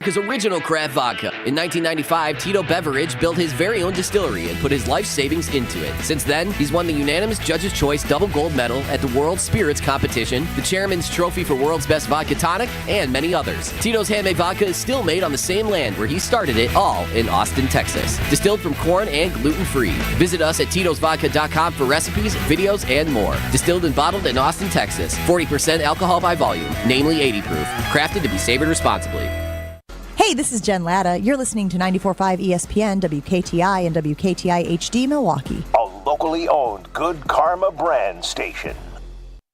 America's original craft vodka. In 1995, Tito Beveridge built his very own distillery and put his life savings into it. Since then, he's won the unanimous Judge's Choice Double Gold Medal at the World Spirits Competition, the Chairman's Trophy for World's Best Vodka Tonic, and many others. Tito's handmade vodka is still made on the same land where he started it, all in Austin, Texas. Distilled from corn and gluten-free. Visit us at titosvodka.com for recipes, videos, and more. Distilled and bottled in Austin, Texas. 40% alcohol by volume, namely 80 proof. Crafted to be savored responsibly. Hey, this is Jen Latta. You're listening to 94.5 ESPN, WKTI, and WKTI HD Milwaukee. A locally owned Good Karma brand station.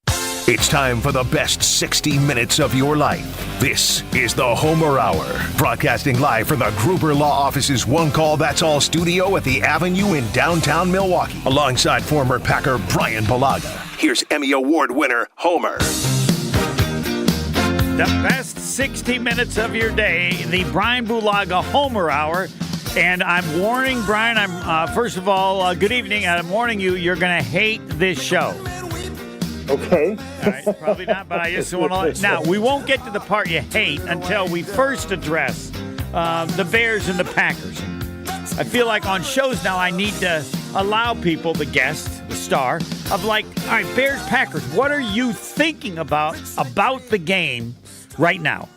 It's time for the best 60 minutes of your life. This is the Homer Hour, broadcasting live from the Gruber Law Office's One Call That's All studio at the Avenue in downtown Milwaukee, alongside former Packer Bryan Bulaga. Here's Emmy Award winner Homer. The best 60 minutes of your day, the Bryan Bulaga Homer Hour. And I'm warning Bryan, first of all, good evening. I'm warning you, you're going to hate this show. Okay. All right, probably not, but I just want to. Now, we won't get to the part you hate until we first address the Bears and the Packers. I feel like on shows now I need to allow people, the guest, the star, of like, all right, Bears, Packers, what are you thinking about the game right now?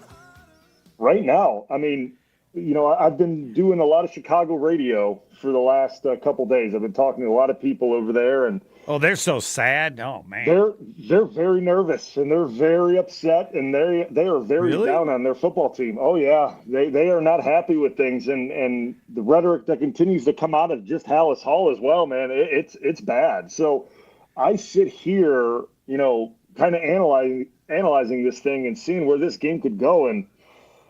Right now, I mean, you know, I've been doing a lot of Chicago radio for the last couple days. I've been talking to a lot of people over there, and oh, they're so sad. Oh man, they're very nervous and they're very upset, and they are very Really? down on their football team. Oh yeah, they are not happy with things, and the rhetoric that continues to come out of just Hallis Hall as well, man. It's bad. So I sit here, you know, kind of analyzing this thing and seeing where this game could go. And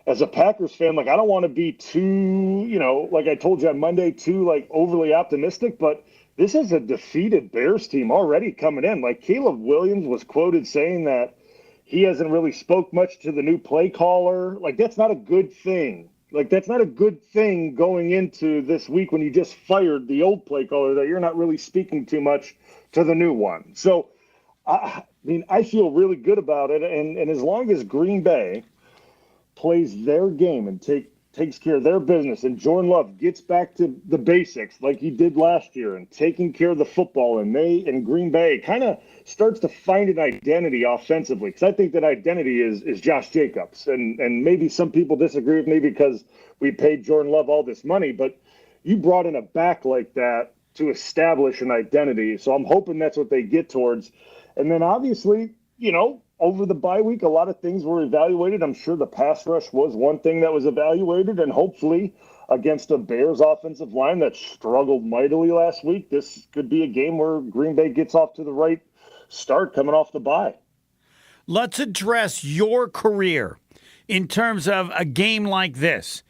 as a Packers fan, like, I don't want to be too, you know, like I told you on Monday, too, like, overly optimistic, but this is a defeated Bears team already coming in. Like, Caleb Williams was quoted saying that he hasn't really spoke much to the new play caller. Like, that's not a good thing. Like, that's not a good thing going into this week when you just fired the old play caller, that you're not really speaking too much to the new one. So, I mean, I feel really good about it. And as long as Green Bay plays their game and takes care of their business, and Jordan Love gets back to the basics like he did last year and taking care of the football, and Green Bay kind of starts to find an identity offensively, because I think that identity is Josh Jacobs. And maybe some people disagree with me because we paid Jordan Love all this money, but you brought in a back like that to establish an identity. So I'm hoping that's what they get towards. And then obviously, you know, over the bye week, a lot of things were evaluated. I'm sure the pass rush was one thing that was evaluated, and hopefully against a Bears offensive line that struggled mightily last week, this could be a game where Green Bay gets off to the right start coming off the bye. Let's address your career in terms of a game like this.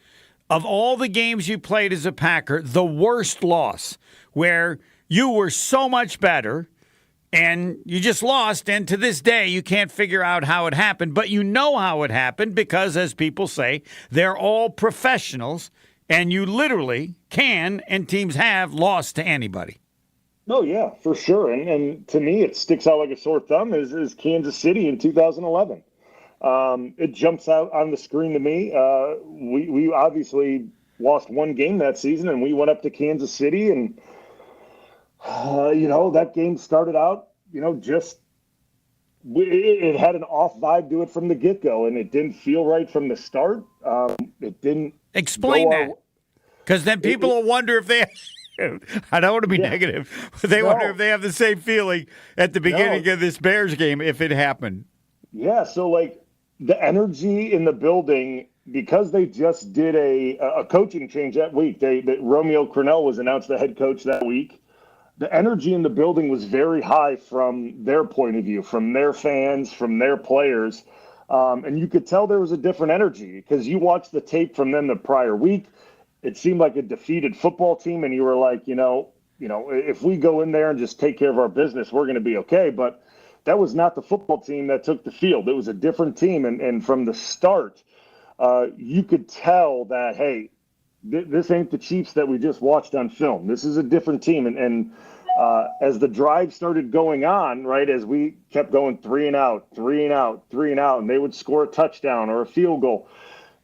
Of all the games you played as a Packer, the worst loss, where you were so much better and you just lost, and to this day you can't figure out how it happened, but you know how it happened because, as people say, they're all professionals, and you literally can, and teams have, lost to anybody. Oh, yeah, for sure. And to me, it sticks out like a sore thumb is Kansas City in 2011. It jumps out on the screen to me. We obviously lost one game that season, and we went up to Kansas City, and you know, that game started out, you know, it had an off vibe to it from the get-go, and it didn't feel right from the start. It didn't. Explain that, because then people will wonder if they. I don't want to be negative, but they wonder if they have the same feeling at the beginning of this Bears game if it happened. Yeah, so like the energy in the building, because they just did a coaching change that week. Romeo Crennel was announced the head coach that week. The energy in the building was very high from their point of view, from their fans, from their players. And you could tell there was a different energy because you watched the tape from them the prior week. It seemed like a defeated football team, and you were like, you know, if we go in there and just take care of our business, we're going to be okay. But that was not the football team that took the field. It was a different team. And from the start, you could tell that, hey, this ain't the Chiefs that we just watched on film. This is a different team. And as the drive started going on, right, as we kept going 3 and out, and they would score a touchdown or a field goal,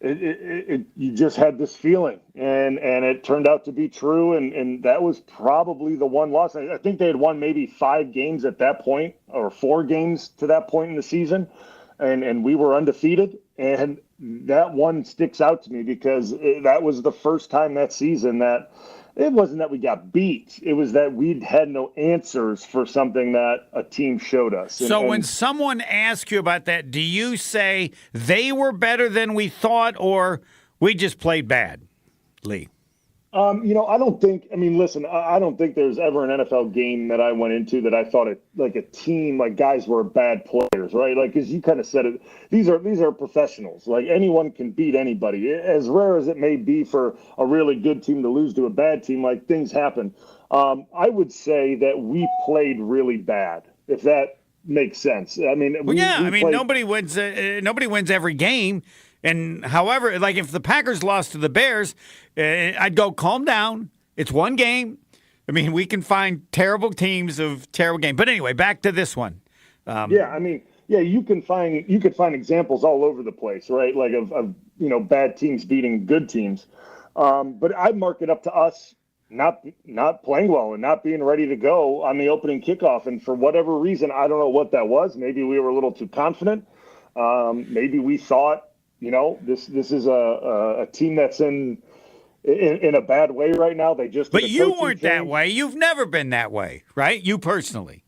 you just had this feeling, and it turned out to be true, and that was probably the one loss. I think they had won maybe 5 games at that point, or 4 games to that point in the season, and we were undefeated, and that one sticks out to me because that was the first time that season that it wasn't that we got beat. It was that we had no answers for something that a team showed us. So when someone asks you about that, do you say they were better than we thought, or we just played bad, Lee? I don't think. I mean, listen, I don't think there's ever an NFL game that I went into that I thought like a team, like guys were bad players, right? Like, as you kind of said it, these are professionals. Like, anyone can beat anybody. As rare as it may be for a really good team to lose to a bad team, like, things happen. I would say that we played really bad, if that makes sense. I mean, nobody wins. Nobody wins every game. And however, like if the Packers lost to the Bears, I'd go, calm down. It's one game. I mean, we can find terrible teams of terrible games. But anyway, back to this one. You can find examples all over the place, right? Like of bad teams beating good teams. But I mark it up to us not playing well and not being ready to go on the opening kickoff. And for whatever reason, I don't know what that was. Maybe we were a little too confident. Maybe we thought, this is a team that's in a bad way right now. They just but you weren't that way. You've never been that way, right? You personally.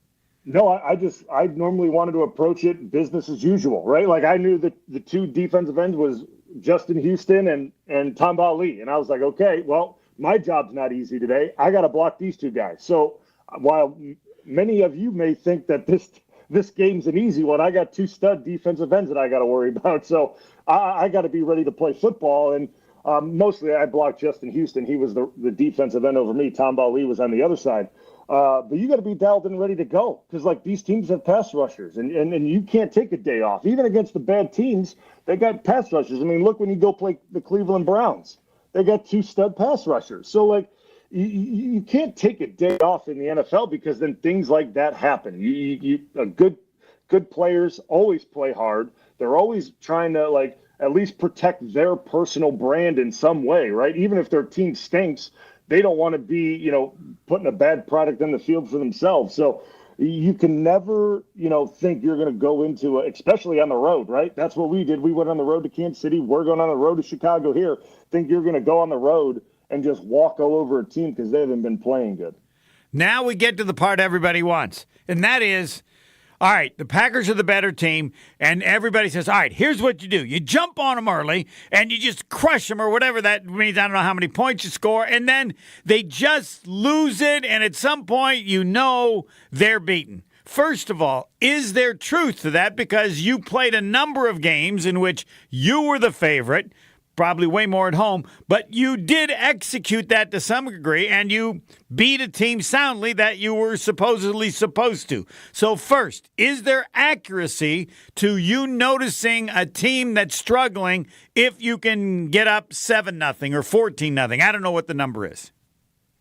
No, I normally wanted to approach it business as usual, right? Like, I knew that the 2 defensive ends was Justin Houston and Tamba Ali, and I was like, okay, well, my job's not easy today. I got to block these 2 guys. So while many of you may think that this game's an easy one, I got 2 stud defensive ends that I got to worry about. So I got to be ready to play football. And mostly I blocked Justin Houston. He was the defensive end over me. Tom Bali was on the other side. But you got to be dialed in, ready to go, because like these teams have pass rushers, and you can't take a day off. Even against the bad teams, they got pass rushers. I mean, look when you go play the Cleveland Browns, they got 2 stud pass rushers. So like you can't take a day off in the NFL, because then things like that happen. Good players always play hard. They're always trying to like at least protect their personal brand in some way, right? Even if their team stinks, they don't want to be, putting a bad product in the field for themselves. So you can never, think you're going to go into, especially on the road, right? That's what we did. We went on the road to Kansas City. We're going on the road to Chicago here. Think you're going to go on the road and just walk all over a team because they haven't been playing good. Now we get to the part everybody wants, and that is, all right, the Packers are the better team, and everybody says, all right, here's what you do. You jump on them early, and you just crush them, or whatever that means. I don't know how many points you score, and then they just lose it, and at some point they're beaten. First of all, is there truth to that? Because you played a number of games in which you were the favorite, probably way more at home, but you did execute that to some degree, and you beat a team soundly that you were supposedly supposed to. So first, is there accuracy to you noticing a team that's struggling if you can get up 7-0 or 14-0? I don't know what the number is.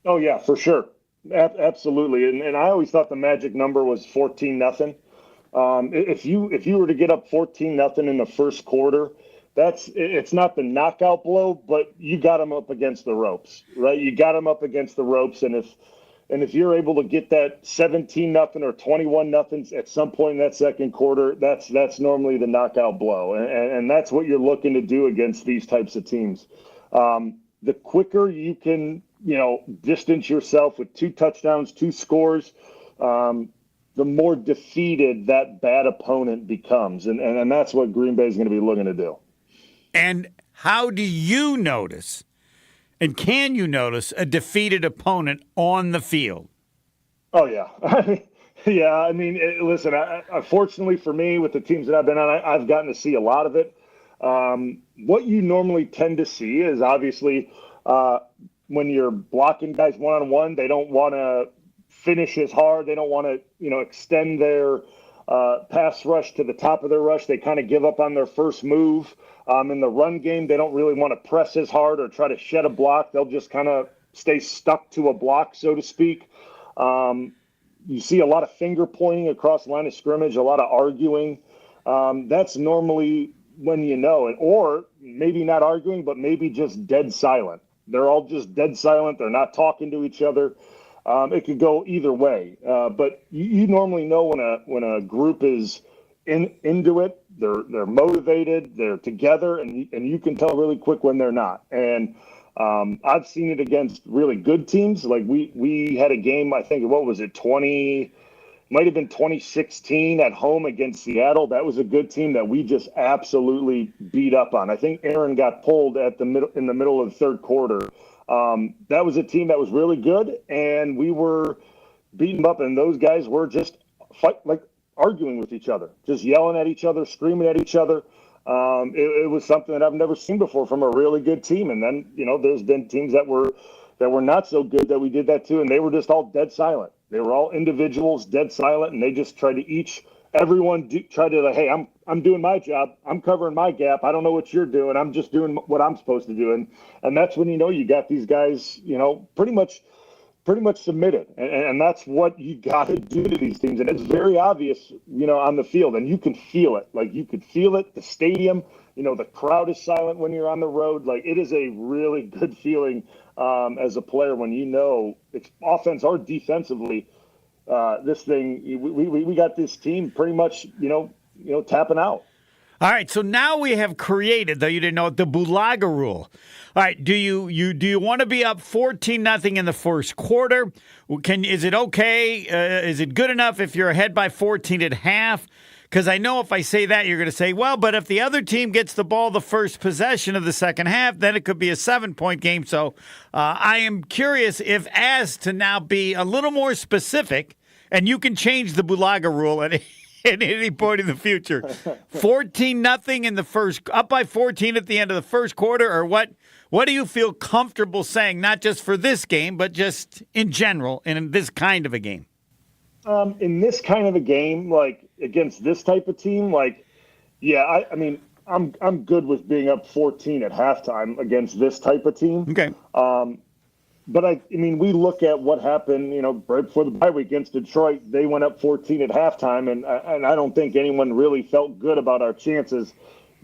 Oh, yeah, for sure. Absolutely. And I always thought the magic number was 14-0. If you were to get up 14-0 in the first quarter, it's not the knockout blow, but you got them up against the ropes, right? You got them up against the ropes, and if you're able to get that 17-0 or 21-0 at some point in that second quarter, that's normally the knockout blow, and that's what you're looking to do against these types of teams. The quicker you can, distance yourself with 2 touchdowns, 2 scores, the more defeated that bad opponent becomes, and that's what Green Bay is going to be looking to do. And how do you notice, and can you notice, a defeated opponent on the field? Oh, yeah. Yeah, I mean, listen, unfortunately for me, with the teams that I've been on, I've gotten to see a lot of it. What you normally tend to see is obviously when you're blocking guys one-on-one, they don't want to finish as hard. They don't want to, extend their pass rush to the top of their rush. They kind of give up on their first move. In the run game, they don't really want to press as hard or try to shed a block. They'll just kind of stay stuck to a block, so to speak. You see a lot of finger pointing across the line of scrimmage, a lot of arguing. That's normally, when you know it, or maybe not arguing, but maybe just dead silent. They're all just dead silent. They're not talking to each other. It could go either way. But you normally know when a group is into it, they're motivated, they're together, and you can tell really quick when they're not. And I've seen it against really good teams. Like we had a game, I think, what was it, might have been 2016 at home against Seattle. That was a good team that we just absolutely beat up on. I think Aaron got pulled in the middle of the third quarter. That was a team that was really good, and we were beating them up, and those guys were just arguing with each other, just yelling at each other, screaming at each other. It was something that I've never seen before from a really good team. And then, there's been teams that were not so good that we did that too, and they were just all dead silent. They were all individuals, dead silent, and they just tried to try to hey, I'm doing my job. I'm covering my gap. I don't know what you're doing. I'm just doing what I'm supposed to do. And that's when you got these guys, pretty much submitted. And that's what you got to do to these teams. And it's very obvious, on the field, and you can feel it. Like, you could feel it, the stadium, the crowd is silent when you're on the road. Like, it is a really good feeling as a player when it's offense or defensively. This thing, we got this team pretty much, tapping out. All right, so now we have created, though you didn't know it, the Bulaga rule. All right, do you want to be up 14-0 in the first quarter? Is it okay? Is it good enough if you're ahead by 14 at half? Because I know if I say that, you're going to say, well, but if the other team gets the ball the first possession of the second half, then it could be a 7-point game. So I am curious if as to now be a little more specific, and you can change the Bulaga rule at any point in the future. 14-0 in the first, up by 14 at the end of the first quarter, or what do you feel comfortable saying, not just for this game, but just in general in this kind of a game? In this kind of a game, like against this type of team, like, yeah, I mean, I'm good with being up 14 at halftime against this type of team. Okay. But I mean, we look at what happened, right before the bye week against Detroit. They went up 14 at halftime, and I don't think anyone really felt good about our chances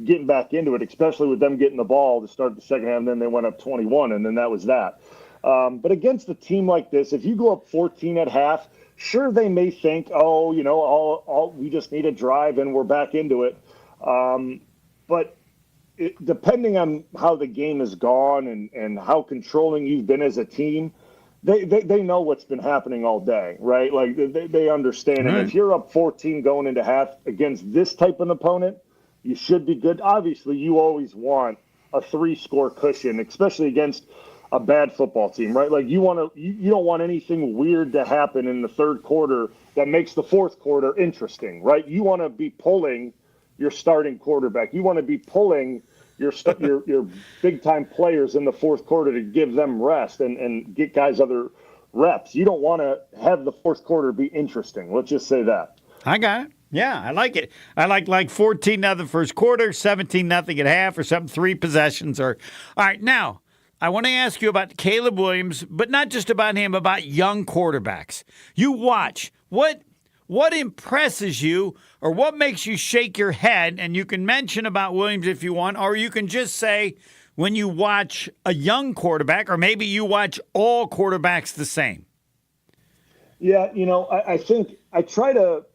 getting back into it, especially with them getting the ball to start the second half, and then they went up 21, and then that was that. But against a team like this, if you go up 14 at half, sure, they may think, we just need a drive and we're back into it. But depending on how the game has gone and how controlling you've been as a team, they know what's been happening all day, right? Like, they understand. Right. And if you're up 14 going into half against this type of opponent, you should be good. Obviously, you always want a 3-score cushion, especially against a bad football team, right? Like, you don't want anything weird to happen in the third quarter that makes the fourth quarter interesting, right? You want to be pulling your starting quarterback. You want to be pulling your big time players in the fourth quarter to give them rest and get guys other reps. You don't want to have the fourth quarter be interesting. Let's just say that. I got it. Yeah, I like it. I like 14-0 first quarter, 17-0 at half, or something, 3 possessions. All right, now I want to ask you about Caleb Williams, but not just about him, about young quarterbacks. You watch. What impresses you, or what makes you shake your head? And you can mention about Williams if you want, or you can just say when you watch a young quarterback, or maybe you watch all quarterbacks the same. Yeah, I think I try to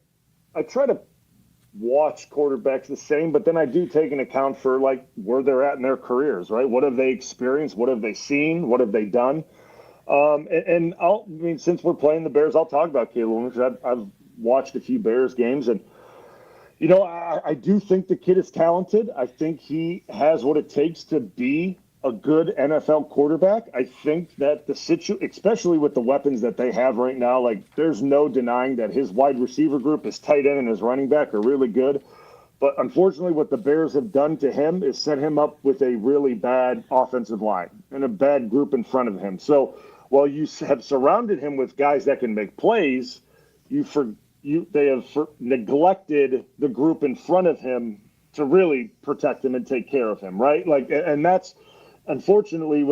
watch quarterbacks the same, but then I do take an account for like where they're at in their careers, right? What have they experienced? What have they seen? What have they done? Since we're playing the Bears, I'll talk about Caleb Williams. I've watched a few Bears games, and I do think the kid is talented. I think he has what it takes to be a good NFL quarterback. I think that especially with the weapons that they have right now, like, there's no denying that his wide receiver group, his tight end and his running back are really good. But unfortunately, what the Bears have done to him is set him up with a really bad offensive line and a bad group in front of him. So while you have surrounded him with guys that can make plays, they have neglected the group in front of him to really protect him and take care of him, right? Like, and that's unfortunately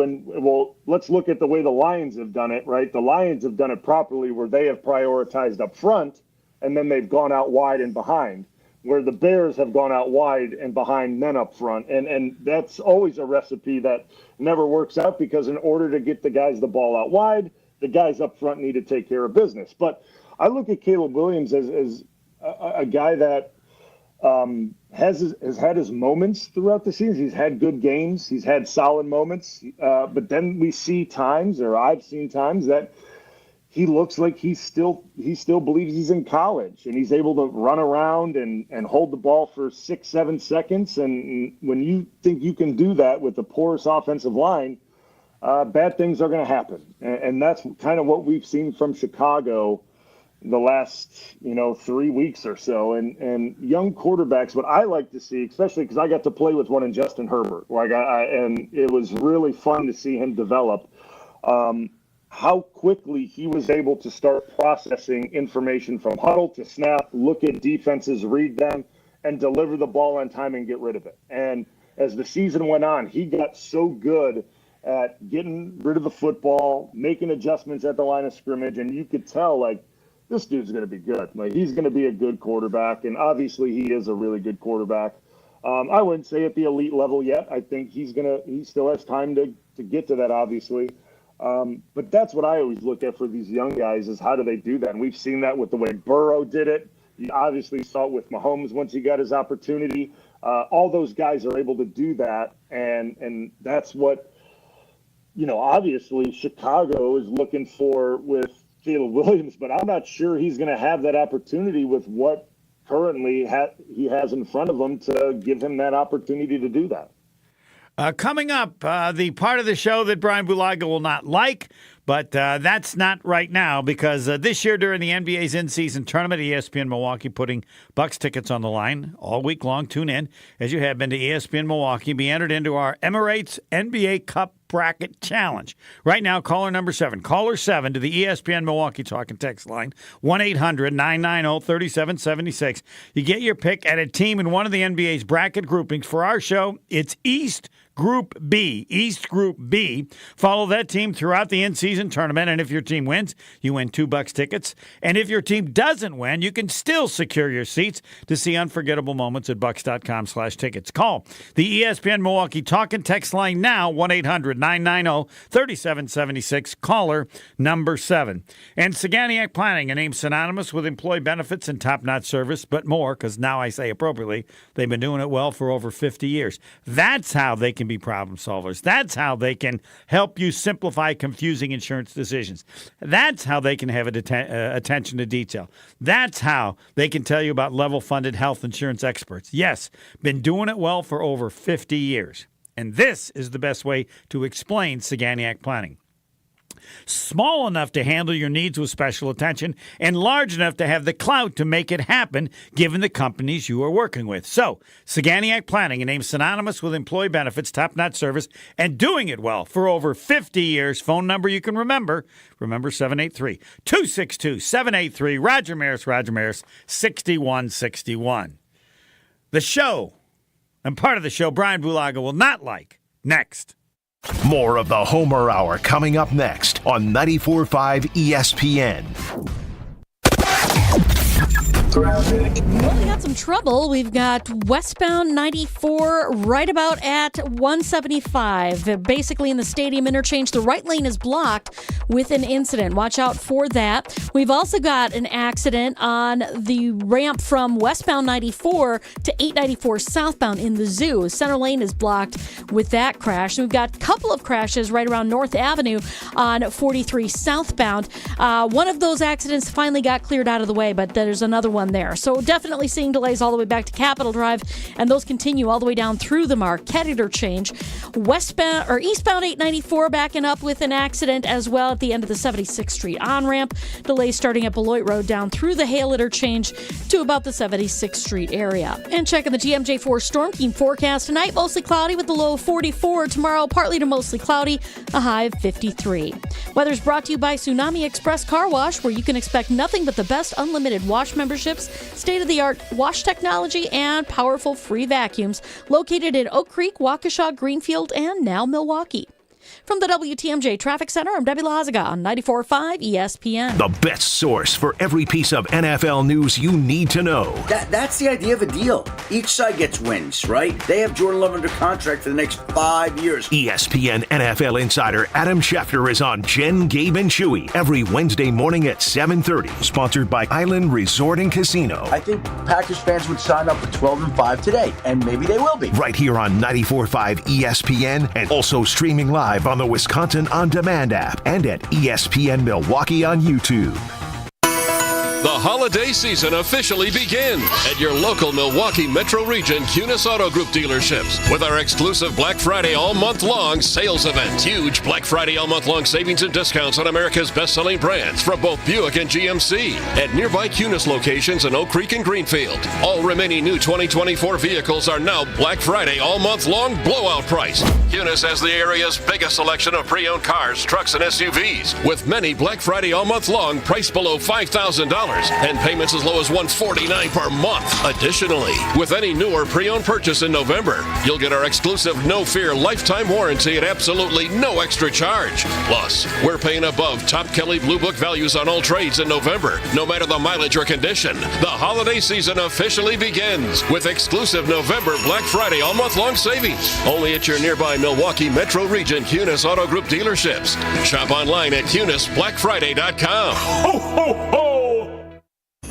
let's look at the way the Lions have done it, right? The Lions have done it properly, where they have prioritized up front and then they've gone out wide and behind. where the Bears have gone out wide and behind men up front. And that's always a recipe that never works out, because in order to get the guys the ball out wide, the guys up front need to take care of business. But I look at Caleb Williams as a guy that has had his moments throughout the season. He's had good games. He's had solid moments. But then we see times, or I've seen times, that he looks like he still believes he's in college, and he's able to run around and hold the ball for 6-7 seconds. And when you think you can do that with the porous offensive line, bad things are going to happen. And that's kind of what we've seen from Chicago the last 3 weeks or so. And young quarterbacks, what I like to see, especially because I got to play with one in Justin Herbert, and it was really fun to see him develop. How quickly he was able to start processing information from huddle to snap, look at defenses, read them, and deliver the ball on time and get rid of it. And as the season went on, he got so good at getting rid of the football, making adjustments at the line of scrimmage, and you could tell, this dude's going to be good. He's going to be a good quarterback, and obviously he is a really good quarterback. I wouldn't say at the elite level yet. I think he still has time to get to that, obviously. But that's what I always look at for these young guys, is how do they do that? And we've seen that with the way Burrow did it. You obviously saw it with Mahomes once he got his opportunity. All those guys are able to do that, and that's what, obviously Chicago is looking for with Caleb Williams, but I'm not sure he's going to have that opportunity with what currently he has in front of him to give him that opportunity to do that. Coming up, the part of the show that Bryan Bulaga will not like, but that's not right now, because this year during the NBA's in-season tournament, ESPN Milwaukee putting Bucks tickets on the line all week long. Tune in, as you have been, to ESPN Milwaukee. Be entered into our Emirates NBA Cup Bracket Challenge. Right now, caller number 7 to the ESPN Milwaukee talk and text line, 1-800-990-3776. You get your pick at a team in one of the NBA's bracket groupings. For our show, it's East Group B. Follow that team throughout the in-season tournament, and if your team wins, you win $2 tickets. And if your team doesn't win, you can still secure your seats to see unforgettable moments at bucks.com/tickets. Call the ESPN Milwaukee talk and text line now, 1-800-990-3776, caller number 7. And Saganiac Planning, a name synonymous with employee benefits and top-notch service, but more, because now I say appropriately, they've been doing it well for over 50 years. That's how they can be problem solvers. That's how they can help you simplify confusing insurance decisions. That's how they can have attention to detail. That's how they can tell you about level-funded health insurance experts. Yes, been doing it well for over 50 years. And this is the best way to explain Saganiac Planning. Small enough to handle your needs with special attention, and large enough to have the clout to make it happen given the companies you are working with. So, Saganiac Planning, a name synonymous with employee benefits, top-notch service, and doing it well for over 50 years. Phone number you can remember 783-262-783. Roger Maris, 6161. The show, and part of the show Bryan Bulaga will not like, next. More of the Homer Hour coming up next on 94.5 ESPN. Well, we got some trouble. We've got westbound 94 right about at 175. Basically in the stadium interchange, the right lane is blocked with an incident. Watch out for that. We've also got an accident on the ramp from westbound 94 to 894 southbound in the zoo. Center lane is blocked with that crash. We've got a couple of crashes right around North Avenue on 43 southbound. One of those accidents finally got cleared out of the way, but there's another one there. So definitely seeing delays all the way back to Capitol Drive, and those continue all the way down through the Marquette interchange. Westbound or eastbound 894 backing up with an accident as well at the end of the 76th Street on-ramp. Delays starting at Beloit Road down through the Hale interchange to about the 76th Street area. And checking the GMJ4 Storm Team forecast tonight, mostly cloudy with the low of 44. Tomorrow, partly to mostly cloudy, a high of 53. Weather's brought to you by Tsunami Express Car Wash, where you can expect nothing but the best unlimited wash memberships, state-of-the-art wash technology, and powerful free vacuums located in Oak Creek, Waukesha, Greenfield, and now Milwaukee. From the WTMJ Traffic Center, I'm Debbie Lazaga on 94.5 ESPN. The best source for every piece of NFL news you need to know. That's the idea of a deal. Each side gets wins, right? They have Jordan Love under contract for the next 5 years. ESPN NFL insider Adam Schefter is on Jen, Gabe, and Chewy every Wednesday morning at 7:30. Sponsored by Island Resort and Casino. I think Packers fans would sign up for 12-5 today, and maybe they will be. Right here on 94.5 ESPN and also streaming live on the Wisconsin On Demand app and at ESPN Milwaukee on YouTube. The holiday season officially begins at your local Milwaukee Metro Region Cunis Auto Group dealerships with our exclusive Black Friday all-month-long sales event. Huge Black Friday all-month-long savings and discounts on America's best-selling brands from both Buick and GMC at nearby Cunis locations in Oak Creek and Greenfield. All remaining new 2024 vehicles are now Black Friday all-month-long blowout price. Cunis has the area's biggest selection of pre-owned cars, trucks, and SUVs with many Black Friday all-month-long priced below $5,000. And payments as low as $149 per month. Additionally, with any new or pre-owned purchase in November, you'll get our exclusive No Fear lifetime warranty at absolutely no extra charge. Plus, we're paying above top Kelly Blue Book values on all trades in November, no matter the mileage or condition. The holiday season officially begins with exclusive November Black Friday all-month-long savings. Only at your nearby Milwaukee Metro Region Cunis Auto Group dealerships. Shop online at CunisBlackFriday.com. Ho, ho, ho!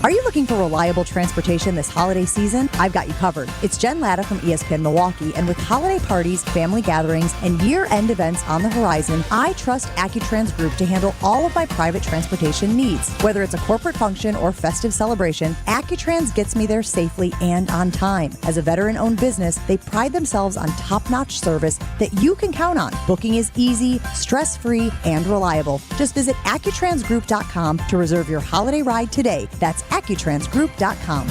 Are you looking for reliable transportation this holiday season? I've got you covered. It's Jen Latta from ESPN Milwaukee, and with holiday parties, family gatherings, and year-end events on the horizon, I trust AccuTrans Group to handle all of my private transportation needs. Whether it's a corporate function or festive celebration, AccuTrans gets me there safely and on time. As a veteran-owned business, they pride themselves on top-notch service that you can count on. Booking is easy, stress-free, and reliable. Just visit AccuTransGroup.com to reserve your holiday ride today. That's AccuTransGroup.com.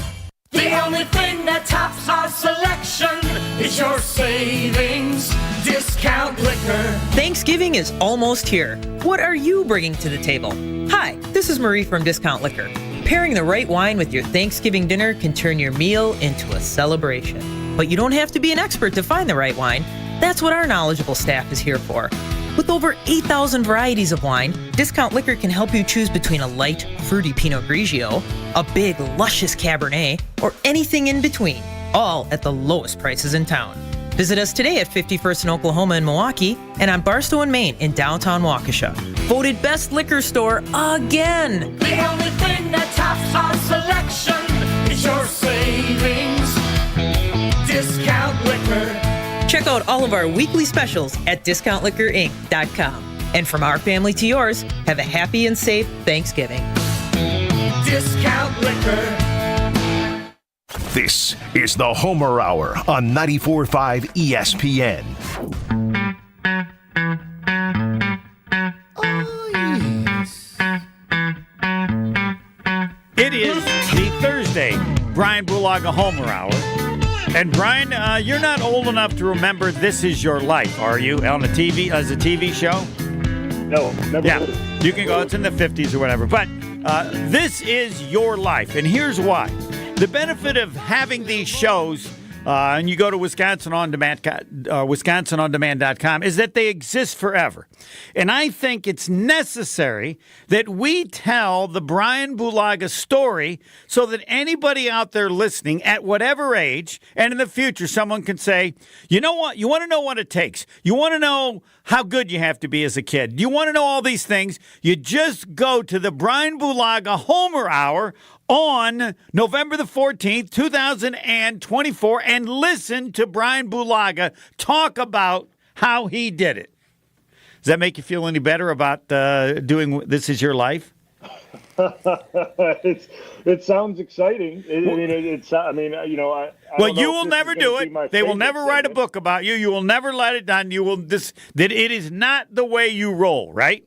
The only thing that tops our selection is your savings discount liquor. Thanksgiving is almost here. What are you bringing to the table? Hi, this is Marie from Discount Liquor. Pairing the right wine with your Thanksgiving dinner can turn your meal into a celebration. But you don't have to be an expert to find the right wine. That's what our knowledgeable staff is here for. With over 8,000 varieties of wine, Discount Liquor can help you choose between a light, fruity Pinot Grigio, a big, luscious Cabernet, or anything in between, all at the lowest prices in town. Visit us today at 51st in Oklahoma and Milwaukee, and on Barstow and Main in downtown Waukesha. Voted best liquor store again! The only thing that tops our selection is your savings discount liquor. Check out all of our weekly specials at DiscountLiquorInc.com. And from our family to yours, have a happy and safe Thanksgiving. Discount Liquor. This is the Homer Hour on 94.5 ESPN. Oh, yes. It is the Thursday Bryan Bulaga Homer Hour. And Bryan, you're not old enough to remember This Is Your Life, are you? On the TV, as a TV show? No, never. Yeah, you can go. It's in the 50s or whatever. But This Is Your Life, and here's why. The benefit of having these shows, and you go to WisconsinOnDemand.com, is that they exist forever. And I think it's necessary that we tell the Bryan Bulaga story so that anybody out there listening at whatever age and in the future, someone can say, you know what? You want to know what it takes. You want to know how good you have to be as a kid. You want to know all these things. You just go to the Bryan Bulaga Homer Hour on November the 14th, 2024, and listen to Bryan Bulaga talk about how he did it. Does that make you feel any better about doing This Is Your Life? It sounds exciting. Well, you will never do it. They will never write a book about you. You will never let it down. That it is not the way you roll, right?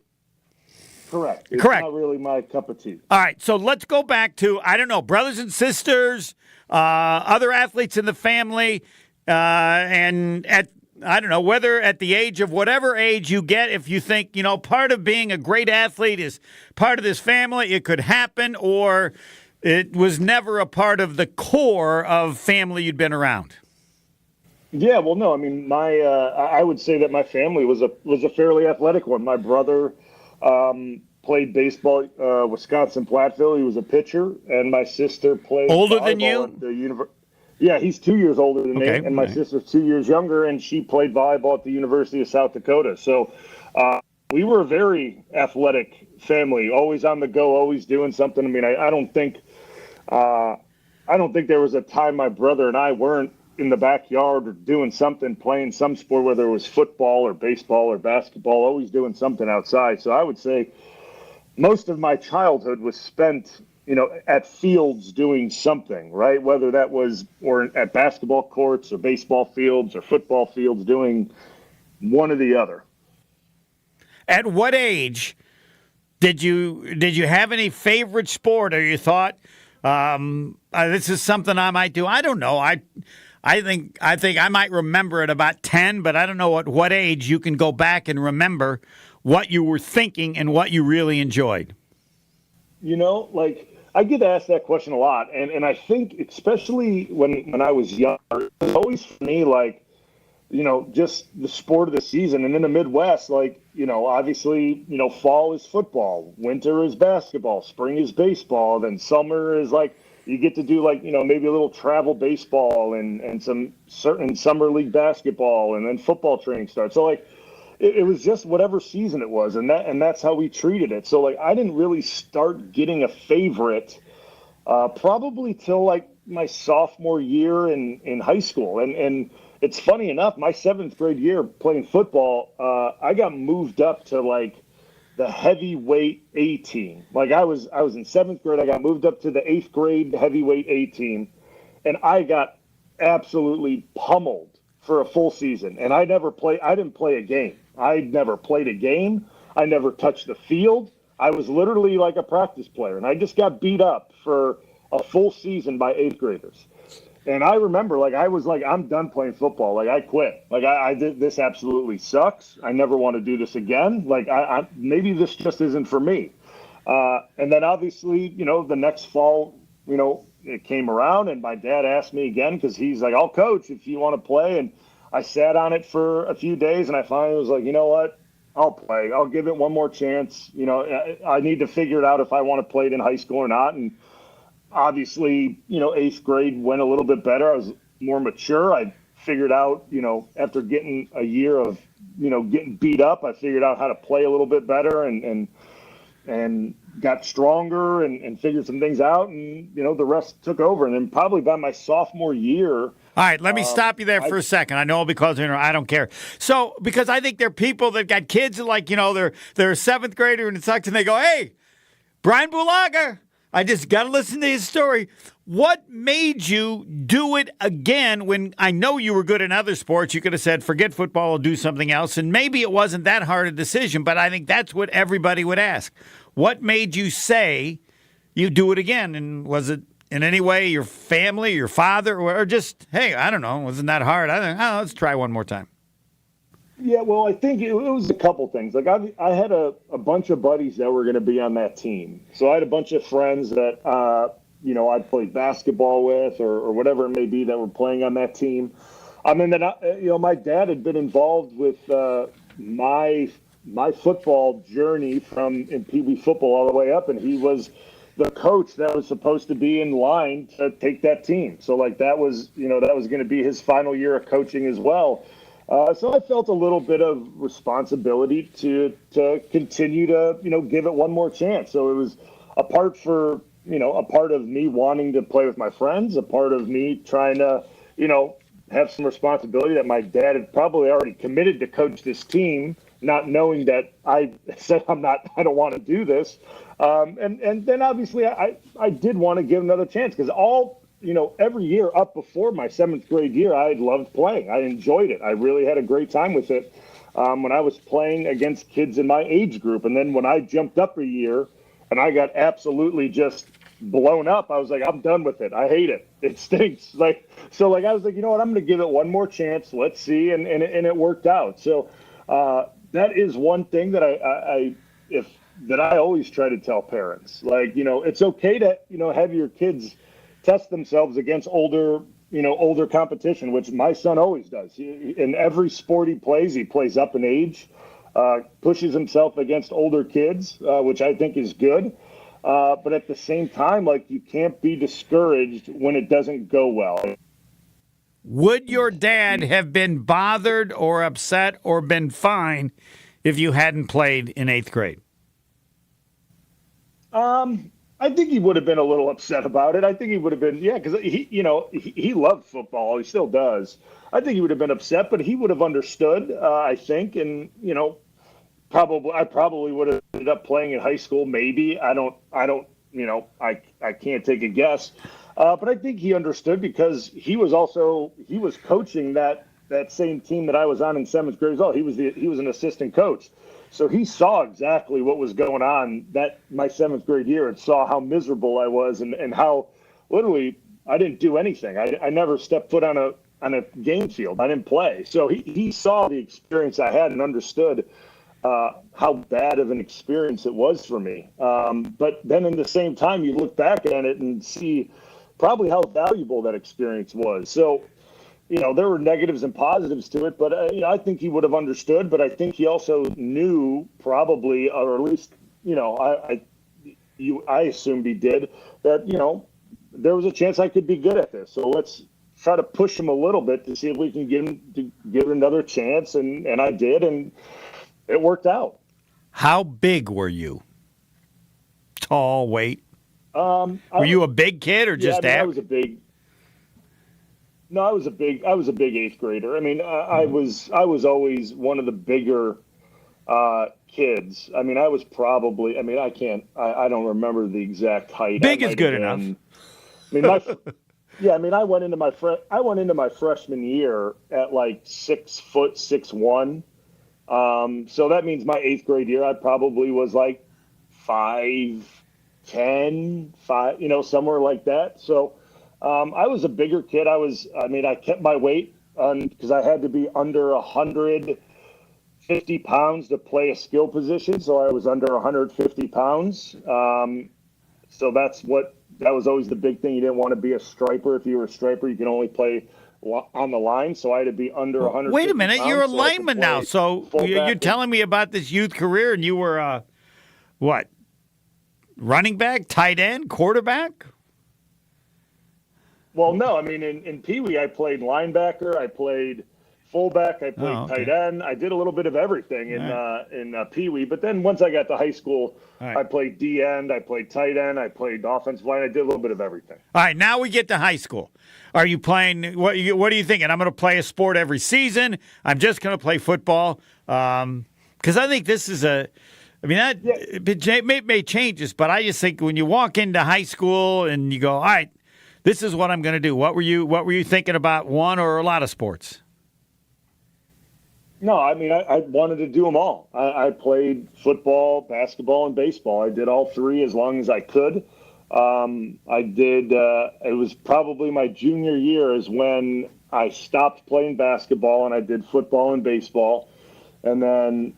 Correct. It's Correct. not really my cup of tea. All right, so let's go back to, I don't know, brothers and sisters, other athletes in the family, and at, I don't know, whether at the age of whatever age you get, if you think, part of being a great athlete is part of this family, it could happen, or it was never a part of the core of family you'd been around. Yeah, well, no, I mean, I would say that my family was a fairly athletic one. My brother played baseball, Wisconsin Platteville. He was a pitcher, and my sister played Older than volleyball you? at the university. Yeah, he's 2 years older than Okay. me, and my All right. sister's 2 years younger, and she played volleyball at the University of South Dakota. So we were a very athletic family, always on the go, always doing something. I mean, I don't think there was a time my brother and I weren't in the backyard or doing something, playing some sport, whether it was football or baseball or basketball, always doing something outside. So I would say most of my childhood was spent, at fields doing something, right? Whether that was or at basketball courts or baseball fields or football fields, doing one or the other. At what age did you have any favorite sport, or you thought this is something I might do? I don't know. I think I might remember at about 10, but I don't know at what age you can go back and remember what you were thinking and what you really enjoyed. I get asked that question a lot, and I think especially when I was young, it was always for me just the sport of the season. And in the Midwest, obviously, fall is football, winter is basketball, spring is baseball, then summer is you get to do maybe a little travel baseball and some certain summer league basketball, and then football training starts. So it was just whatever season it was, and that's how we treated it. So I didn't really start getting a favorite probably till my sophomore year in high school. And it's funny enough, my 7th grade year playing football, I got moved up to the heavyweight A team. I was in 7th grade. I got moved up to the 8th grade heavyweight A team, and I got absolutely pummeled for a full season. And I didn't play a game. I never played a game. I never touched the field. I was literally like a practice player, and I just got beat up for a full season by 8th graders. And I remember, I was I'm done playing football. I quit. I did, this absolutely sucks. I never want to do this again. I maybe this just isn't for me. And then obviously, the next fall, it came around, and my dad asked me again, because he's like, I'll coach if you want to play. And I sat on it for a few days, and I finally was like, you know what? I'll play. I'll give it one more chance. I need to figure it out if I want to play it in high school or not. And obviously, 8th grade went a little bit better. I was more mature. I figured out, after getting a year of, getting beat up, I figured out how to play a little bit better and got stronger and figured some things out. And, the rest took over. And then probably by my sophomore year. All right, let me stop you there for a second. I know because I don't care. So because I think there are people that got kids they're a 7th grader and it sucks, and they go, hey, Bryan Bulaga, I just got to listen to his story. What made you do it again when I know you were good in other sports? You could have said, forget football, I'll do something else. And maybe it wasn't that hard a decision, but I think that's what everybody would ask. What made you say you do it again? And was it in any way your family, your father, or just, hey, I don't know, wasn't that hard? I think, let's try one more time. Yeah, well, I think it was a couple things. I had a bunch of buddies that were going to be on that team. So I had a bunch of friends that, I played basketball with or whatever it may be that were playing on that team. My dad had been involved with my football journey in Pee Wee football all the way up, and he was the coach that was supposed to be in line to take that team. So that was going to be his final year of coaching as well. So I felt a little bit of responsibility to continue to, give it one more chance. So it was a part of me wanting to play with my friends, a part of me trying to, have some responsibility that my dad had probably already committed to coach this team, not knowing that I said, I don't want to do this. And then obviously I did want to give another chance because every year up before my 7th grade year, I loved playing. I enjoyed it. I really had a great time with it when I was playing against kids in my age group. And then when I jumped up a year and I got absolutely just blown up, I was like, I'm done with it. I hate it. It stinks. I was like, you know what? I'm going to give it one more chance. Let's see. And it worked out. So that is one thing that I always try to tell parents. It's okay to, have your kids test themselves against older older competition, which my son always does. In every sport he plays up in age, pushes himself against older kids, which I think is good. But at the same time, like, you can't be discouraged when it doesn't go well. Would your dad have been bothered or upset or been fine if you hadn't played in 8th grade? I think he would have been a little upset about it. I think he would have been, because he loved football. He still does. I think he would have been upset, but he would have understood, I think. And, I probably would have ended up playing in high school. Maybe I can't take a guess. But I think he understood because he was coaching that same team that I was on in 7th grade as well. He was an assistant coach. So he saw exactly what was going on my 7th grade year and saw how miserable I was and how literally I didn't do anything. I never stepped foot on a game field. I didn't play. So he saw the experience I had and understood how bad of an experience it was for me. But then in the same time, you look back at it and see probably how valuable that experience was. So, there were negatives and positives to it, but I think he would have understood. But I think he also knew probably, or at least, I assumed he did, that, there was a chance I could be good at this. So let's try to push him a little bit to see if we can give him another chance. And I did, and it worked out. How big were you? Tall, weight? Were you a big kid or just average? I was a big. No, I was a big 8th grader. I mean, I was always one of the bigger kids. I mean, I was probably. I mean, I don't remember the exact height. Big is good enough. I went into my freshman year at like 6 foot 6'1". So that means my 8th grade year, I probably was like 5'10", somewhere like that. So. I was a bigger kid. I kept my weight because I had to be under 150 pounds to play a skill position. So I was under 150 pounds. So that was always the big thing. You didn't want to be a striper. If you were a striper, you can only play on the line. So I had to be under 100. Wait a minute. You're a lineman now. So you're telling me about this youth career and you were, what? Running back, tight end, quarterback? Well, no, I mean, in Pee Wee, I played linebacker, I played fullback, I played tight end. I did a little bit of everything in Pee Wee. But then once I got to high school, I played D end, I played tight end, I played offensive line. I did a little bit of everything. All right, now we get to high school. Are you playing? What are you thinking? I'm going to play a sport every season. I'm just going to play football because I think this is a. I mean, it may change this, but I just think when you walk into high school and you go, all right. This is what I'm going to do. What were you thinking about, one or a lot of sports? No, I mean, I wanted to do them all. I played football, basketball, and baseball. I did all three as long as I could. It was probably my junior year is when I stopped playing basketball and I did football and baseball. And then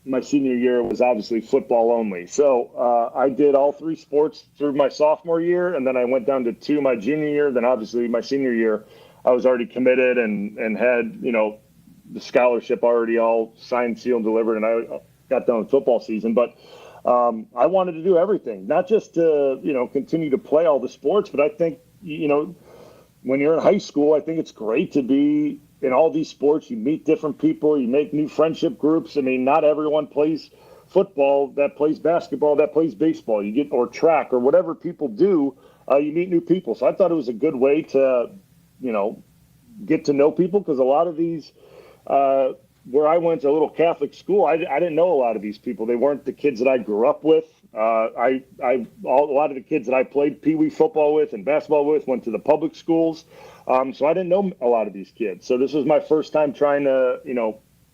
my senior year was obviously football only. So I did all three sports through my sophomore year, and then I went down to 2 my junior year. Then obviously my senior year, I was already committed and had, the scholarship already all signed, sealed, delivered, and I got done with football season. But I wanted to do everything, not just to, continue to play all the sports, but I think, when you're in high school, I think it's great to be in all these sports. You meet different people, you make new friendship groups. I mean, not everyone plays football that plays basketball, that plays baseball, or track or whatever people do. You meet new people. So I thought it was a good way to, get to know people, because a lot of these, where I went to a little Catholic school, I didn't know a lot of these people. They weren't the kids that I grew up with. A lot of the kids that I played Pee Wee football with and basketball with went to the public schools. So I didn't know a lot of these kids. So this was my first time trying to,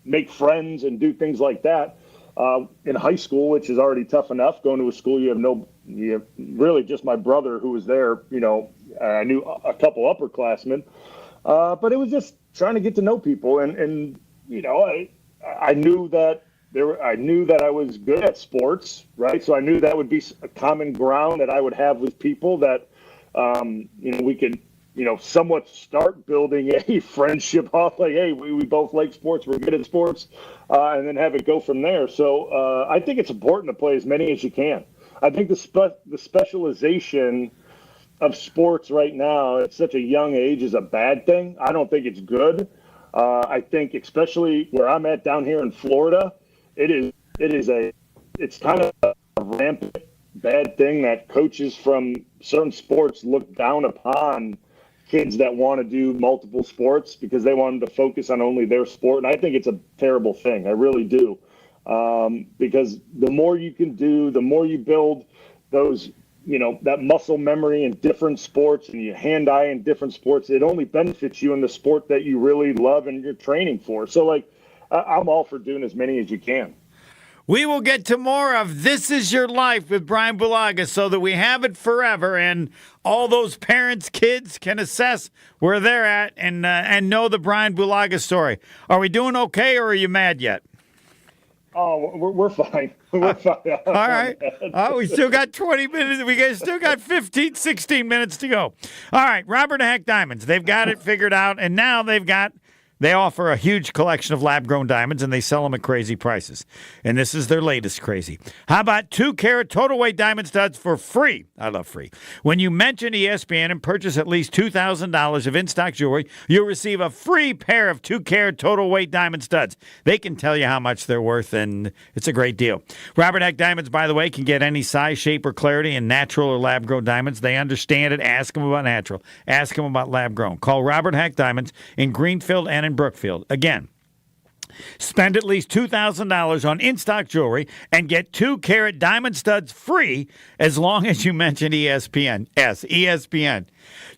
make friends and do things like that in high school, which is already tough enough. Going to a school you have really just my brother who was there. I knew a couple upperclassmen, but it was just trying to get to know people, and I knew that I was good at sports, right? So I knew that would be a common ground that I would have with people that we could somewhat start building a friendship off like, hey, we both like sports, we're good at sports, and then have it go from there. So I think it's important to play as many as you can. I think the specialization of sports right now at such a young age is a bad thing. I don't think it's good. I think especially where I'm at down here in Florida, it's kind of a rampant bad thing that coaches from certain sports look down upon kids that want to do multiple sports because they want them to focus on only their sport. And I think it's a terrible thing. I really do. Because the more you can do, the more you build those, that muscle memory in different sports and your hand-eye in different sports, it only benefits you in the sport that you really love and you're training for. So, I'm all for doing as many as you can. We will get to more of This Is Your Life with Bryan Bulaga so that we have it forever and all those parents, kids can assess where they're at and know the Bryan Bulaga story. Are we doing okay or are you mad yet? Oh, we're fine. We're fine. All right. Oh, we still got 20 minutes. We still got 15, 16 minutes to go. All right. Robert Hack Diamonds. They've got it figured out, and now they offer a huge collection of lab-grown diamonds, and they sell them at crazy prices. And this is their latest crazy. How about 2-carat total weight diamond studs for free? I love free. When you mention ESPN and purchase at least $2,000 of in-stock jewelry, you'll receive a free pair of 2-carat total weight diamond studs. They can tell you how much they're worth, and it's a great deal. Robert Hack Diamonds, by the way, can get any size, shape, or clarity in natural or lab-grown diamonds. They understand it. Ask them about natural. Ask them about lab-grown. Call Robert Hack Diamonds in Greenfield and in Brookfield. Again, spend at least $2,000 on in-stock jewelry and get 2-carat diamond studs free as long as you mention ESPN. Yes, ESPN.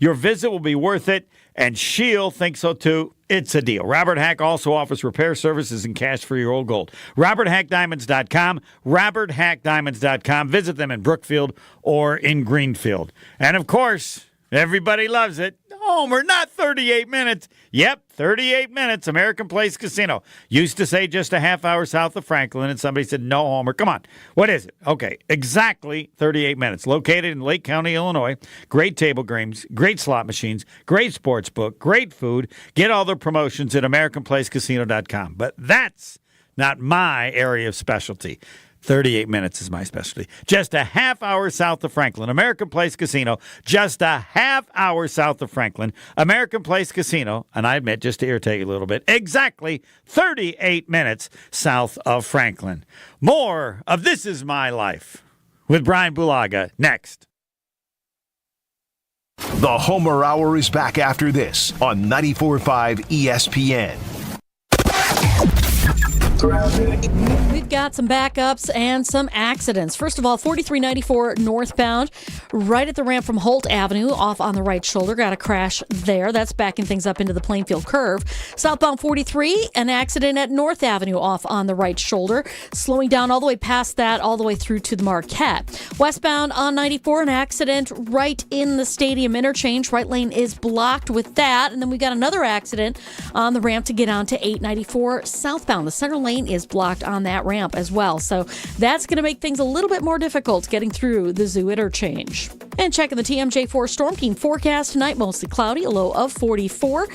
Your visit will be worth it, and she'll think so too. It's a deal. Robert Hack also offers repair services and cash for your old gold. RobertHackDiamonds.com. RobertHackDiamonds.com. Visit them in Brookfield or in Greenfield. And of course, everybody loves it. Homer, not 38 minutes. Yep, 38 minutes. American Place Casino. Used to say just a half hour south of Franklin, and somebody said, no, Homer. Come on. What is it? Okay, exactly 38 minutes. Located in Lake County, Illinois. Great table games, great slot machines, great sports book, great food. Get all their promotions at AmericanPlaceCasino.com. But that's not my area of specialty. 38 minutes is my specialty. Just a half hour south of Franklin. American Place Casino. Just a half hour south of Franklin. American Place Casino. And I admit, just to irritate you a little bit, exactly 38 minutes south of Franklin. More of This Is My Life with Bryan Bulaga next. The Homer Hour is back after this on 94.5 ESPN. We've got some backups and some accidents. First of all, 4394 northbound, right at the ramp from Holt Avenue, off on the right shoulder. Got a crash there. That's backing things up into the Plainfield curve. Southbound 43, an accident at North Avenue, off on the right shoulder. Slowing down all the way past that, all the way through to the Marquette. Westbound on 94, an accident right in the stadium interchange. Right lane is blocked with that. And then we got another accident on the ramp to get on to 894 southbound. The center lane is blocked on that ramp as well. So that's going to make things a little bit more difficult getting through the Zoo interchange. And checking the TMJ4 Storm Team forecast tonight, mostly cloudy, a low of 44.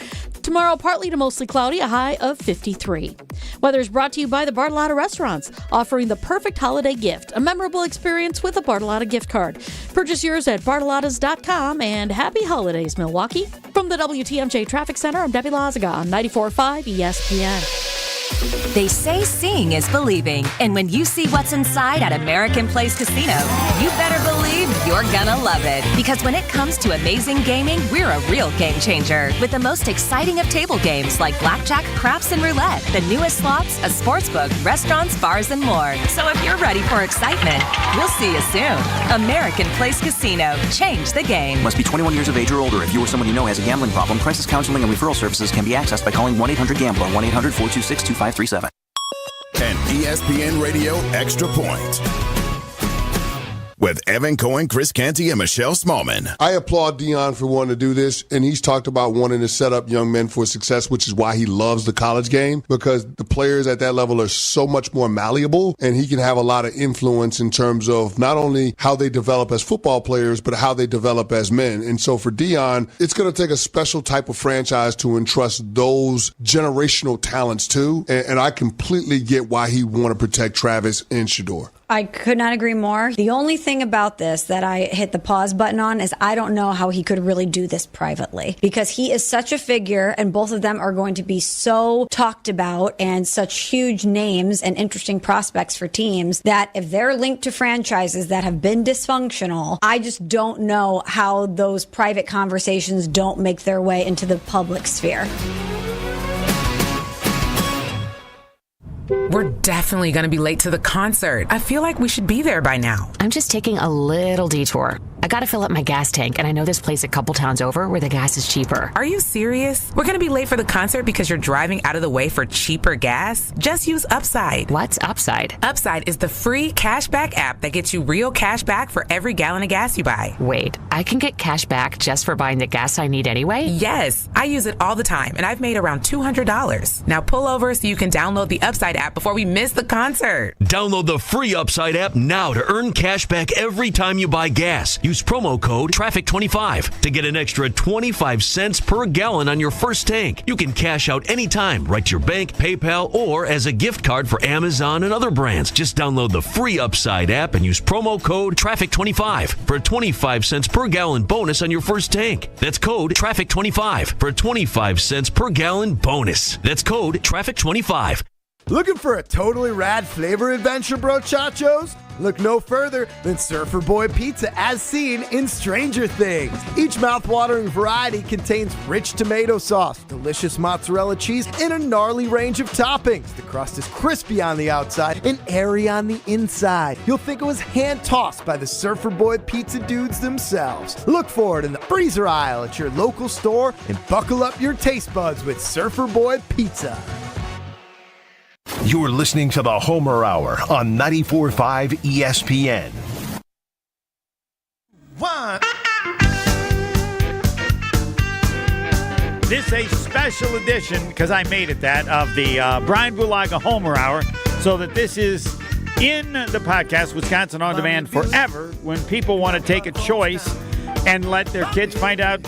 Tomorrow, partly to mostly cloudy, a high of 53. Weather is brought to you by the Bartolotta Restaurants, offering the perfect holiday gift, a memorable experience with a Bartolotta gift card. Purchase yours at bartolottas.com, and happy holidays, Milwaukee. From the WTMJ Traffic Center, I'm Debbie Lazaga on 94.5 ESPN. They say seeing is believing, and when you see what's inside at American Place Casino, you better believe you're gonna love it. Because when it comes to amazing gaming, we're a real game changer. With the most exciting of table games like blackjack, craps, and roulette, the newest slots, a sportsbook, restaurants, bars, and more. So if you're ready for excitement, we'll see you soon. American Place Casino. Change the game. Must be 21 years of age or older. If you or someone you know has a gambling problem, crisis counseling and referral services can be accessed by calling 1-800-GAMBLER, 1-800-426-2537. An ESPN Radio Extra Point. with Evan Cohen, Chris Canty, and Michelle Smallman. I applaud Deion for wanting to do this, and he's talked about wanting to set up young men for success, which is why he loves the college game, because the players at that level are so much more malleable, and he can have a lot of influence in terms of not only how they develop as football players, but how they develop as men. And so for Deion, it's going to take a special type of franchise to entrust those generational talents to, and I completely get why he want to protect Travis and Shedeur. I could not agree more. The only thing about this that I hit the pause button on is I don't know how he could really do this privately, because he is such a figure and both of them are going to be so talked about and such huge names and interesting prospects for teams that if they're linked to franchises that have been dysfunctional, I just don't know how those private conversations don't make their way into the public sphere. We're definitely going to be late to the concert. I feel like we should be there by now. I'm just taking a little detour. I gotta fill up my gas tank, and I know this place a couple towns over where the gas is cheaper. Are you serious? We're gonna be late for the concert because you're driving out of the way for cheaper gas? Just use Upside. What's Upside? Upside is the free cashback app that gets you real cash back for every gallon of gas you buy. Wait, I can get cash back just for buying the gas I need anyway? Yes, I use it all the time, and I've made around $200. Now pull over so you can download the Upside app before we miss the concert. Download the free Upside app now to earn cash back every time you buy gas. Use promo code TRAFFIC25 to get an extra 25 cents per gallon on your first tank. You can cash out anytime, right to your bank, PayPal, or as a gift card for Amazon and other brands. Just download the free Upside app and use promo code TRAFFIC25 for a 25 cents per gallon bonus on your first tank. That's code TRAFFIC25 for a 25 cents per gallon bonus. That's code TRAFFIC25. Looking for a totally rad flavor adventure, brochachos? Look no further than Surfer Boy Pizza as seen in Stranger Things. Each mouth-watering variety contains rich tomato sauce, delicious mozzarella cheese, and a gnarly range of toppings. The crust is crispy on the outside and airy on the inside. You'll think it was hand-tossed by the Surfer Boy Pizza dudes themselves. Look for it in the freezer aisle at your local store and buckle up your taste buds with Surfer Boy Pizza. You're listening to the Homer Hour on 94.5 ESPN. This is a special edition, because I made it that, of the Bryan Bulaga Homer Hour, so that this is in the podcast, Wisconsin On Demand forever, when people want to take a choice and let their kids find out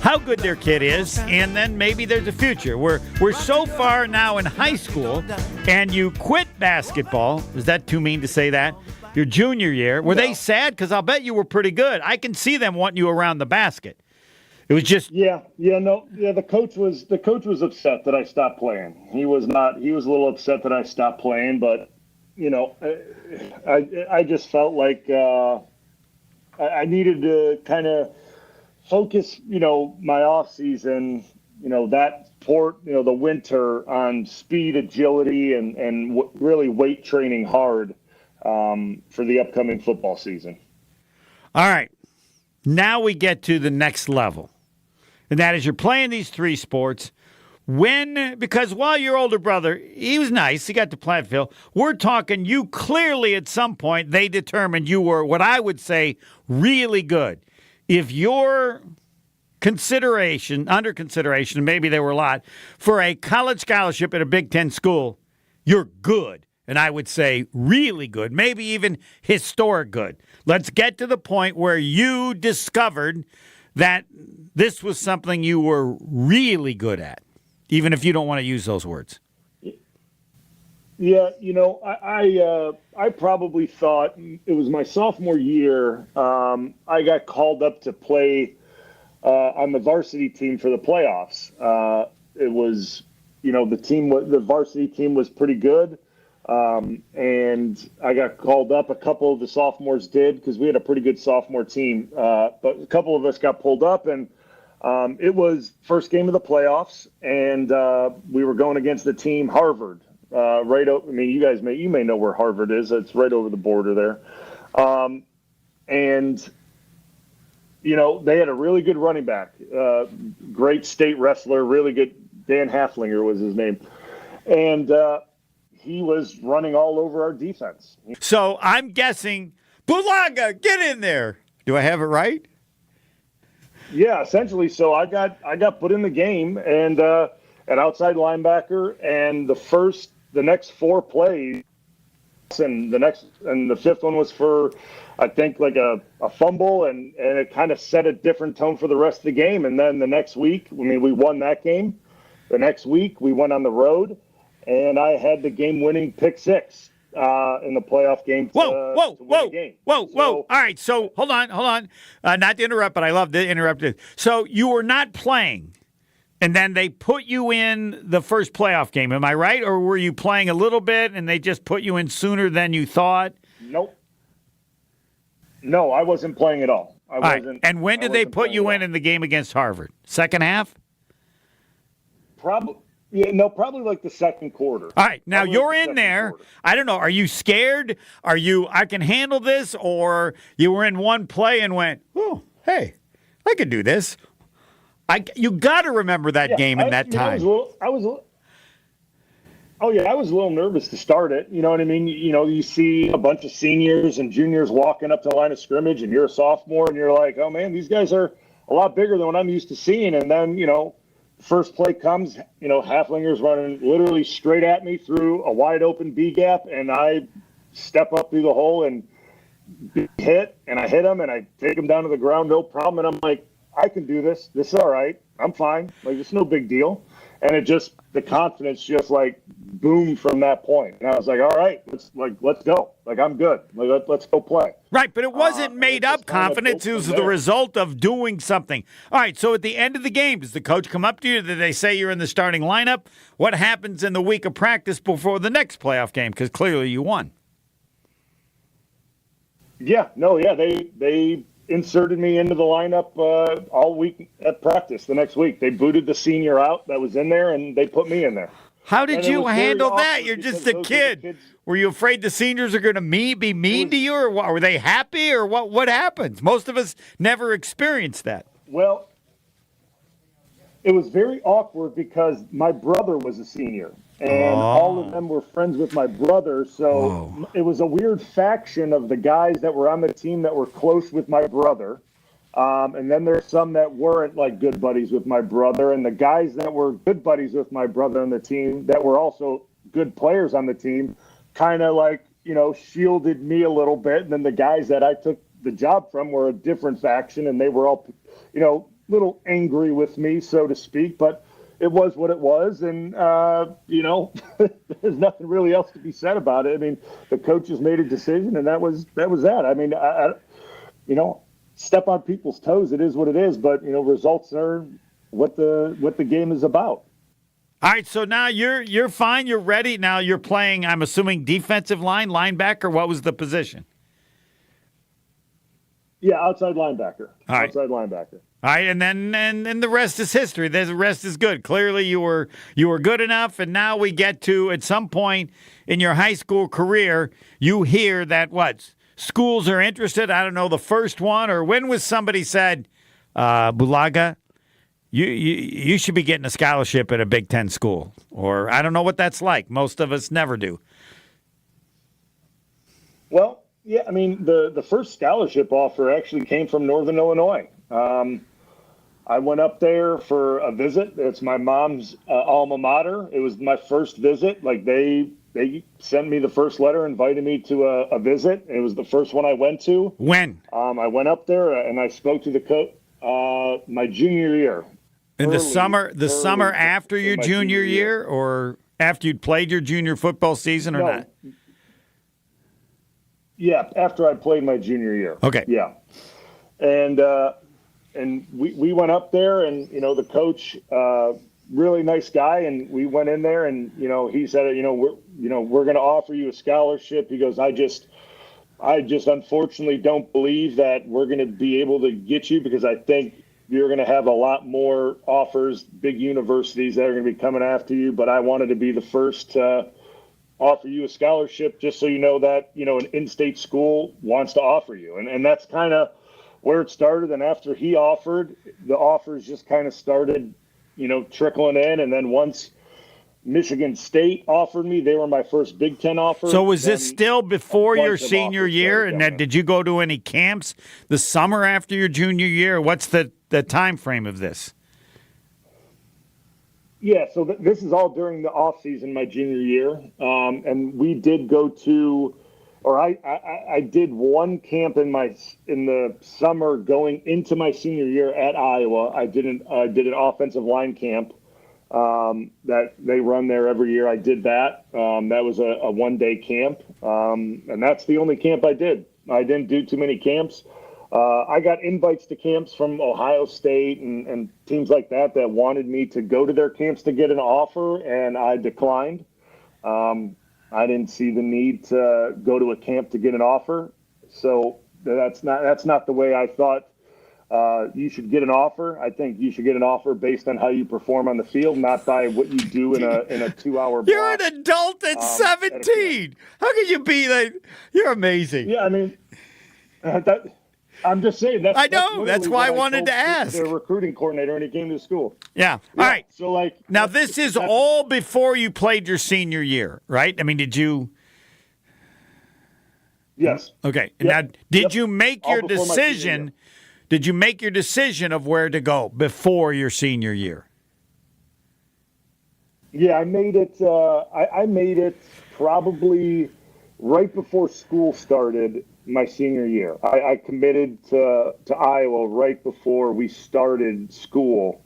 how good their kid is, and then maybe there's a future. We're so far now in high school, and you quit basketball. Is that too mean to say that? Your junior year. Were they sad? Because I'll bet you were pretty good. I can see them wanting you around the basket. It was just the coach was upset that I stopped playing. He was a little upset that I stopped playing, but I just felt like I needed to kind of focus, my off season, the winter on speed, agility, and really weight training hard for the upcoming football season. All right. Now we get to the next level. And that is, you're playing these three sports. Because while your older brother, he was nice, he got to Platteville, we're talking you clearly at some point, they determined you were what I would say really good. If your under consideration, maybe there were a lot, for a college scholarship at a Big Ten school, you're good. And I would say really good, maybe even historic good. Let's get to the point where you discovered that this was something you were really good at, even if you don't want to use those words. Yeah, I probably thought it was my sophomore year. I got called up to play on the varsity team for the playoffs. It was, the varsity team was pretty good. And I got called up. A couple of the sophomores did, because we had a pretty good sophomore team. But a couple of us got pulled up, and it was first game of the playoffs, and we were going against the team Harvard. You may know where Harvard is. It's right over the border there. And they had a really good running back, great state wrestler, really good. Dan Haflinger was his name, and he was running all over our defense. So I'm guessing Bulaga, get in there. Do I have it right? Yeah, essentially. So I got put in the game and at outside linebacker, and the next 4 plays, and the fifth one was for, I think, like a fumble, and it kind of set a different tone for the rest of the game. And then the next week, we won that game. The next week, we went on the road, and I had the game-winning pick six in the playoff game. Whoa! All right, so hold on. Not to interrupt, but I love to interrupt it. So you were not playing, and then they put you in the first playoff game. Am I right? Or were you playing a little bit, and they just put you in sooner than you thought? Nope. No, I wasn't playing at all. All right. And when did they put you in the game against Harvard? Second half? Probably like the second quarter. All right, now you're in there. Quarter. I don't know. Are you scared? Are you, I can handle this? Or you were in one play and went, oh, hey, I could do this. You got to remember that game in that time. I was a little nervous to start it. You know what I mean? You see a bunch of seniors and juniors walking up to the line of scrimmage, and you're a sophomore, and you're like, oh, man, these guys are a lot bigger than what I'm used to seeing. And then, first play comes, Halflinger's running literally straight at me through a wide open B gap, and I step up through the hole and hit, and I hit him, and I take him down to the ground, no problem. And I'm like, I can do this. This is all right. I'm fine. Like, it's no big deal. And the confidence just like boomed from that point. And I was like, all right, let's go. Like, I'm good. Like, let's go play. Right, but it wasn't made up confidence. It was the result of doing something. All right, so at the end of the game, does the coach come up to you? Did they say you're in the starting lineup? What happens in the week of practice before the next playoff game? Because clearly you won. Yeah, they inserted me into the lineup all week at practice the next week. They booted the senior out that was in there, and they put me in there. How did you handle that? You're just a kid. Were you afraid the seniors are going to be mean to you, or what? Were they happy, or what happens? Most of us never experienced that. Well, it was very awkward because my brother was a senior, and all of them were friends with my brother, so it was a weird faction of the guys that were on the team that were close with my brother. And then there's some that weren't like good buddies with my brother, and the guys that were good buddies with my brother on the team that were also good players on the team kind of like, shielded me a little bit. And then the guys that I took the job from were a different faction, and they were all, little angry with me, so to speak, but it was what it was. And, there's nothing really else to be said about it. I mean, the coaches made a decision, and that was that. I mean, step on people's toes. It is what it is, but results are what the game is about. All right, so now you're fine. You're ready. Now you're playing, I'm assuming, defensive line, linebacker. What was the position? Yeah, outside linebacker. All right. Outside linebacker. All right, and then the rest is history. The rest is good. Clearly, you were good enough, and now we get to, at some point in your high school career, you hear that schools are interested. I don't know, the first one, or when was somebody said, Bulaga, you should be getting a scholarship at a Big Ten school, or I don't know what that's like. Most of us never do. Well, yeah, I mean, the first scholarship offer actually came from Northern Illinois. I went up there for a visit. It's my mom's alma mater. It was my first visit. Like, they sent me the first letter, invited me to a visit. It was the first one I went to. When? I went up there and I spoke to the coach my junior year. In the summer after your junior year, or after you'd played your junior football season, or not? Yeah, after I played my junior year. Okay. Yeah. And we went up there, and the coach, really nice guy, and we went in there, and he said, we're going to offer you a scholarship. He goes, I just unfortunately don't believe that we're going to be able to get you, because I think you're going to have a lot more offers, big universities that are going to be coming after you. But I wanted to be the first to offer you a scholarship, just so you know that an in-state school wants to offer you, and that's kind of where it started. And after he offered, the offers just kind of started, trickling in. And then once Michigan State offered me. They were my first Big Ten offer. So was this still before your senior year? And then did you go to any camps the summer after your junior year? What's the time frame of this? Yeah, so this is all during the off season, my junior year, and we did go to, or I did one camp in the summer going into my senior year at Iowa. I did an offensive line camp that they run there every year. I did that. That was a 1-day camp, and that's the only camp I did. I didn't do too many camps. I got invites to camps from Ohio State and teams like that wanted me to go to their camps to get an offer, and I declined. I didn't see the need to go to a camp to get an offer, so that's not the way I thought you should get an offer. I think you should get an offer based on how you perform on the field, not by what you do in a 2-hour block. You're an adult at 17. How can you be that? You're amazing. Yeah, I mean, I'm just saying that. I know. That's why I wanted to ask. Their recruiting coordinator, and he came to school. Yeah. All right. So, now this is all before you played your senior year, right? I mean, did you? Yes. Okay. Yep. Now, did you make your decision? Did you make your decision of where to go before your senior year? Yeah, I made it. I made it probably right before school started. My senior year, I committed to Iowa right before we started school,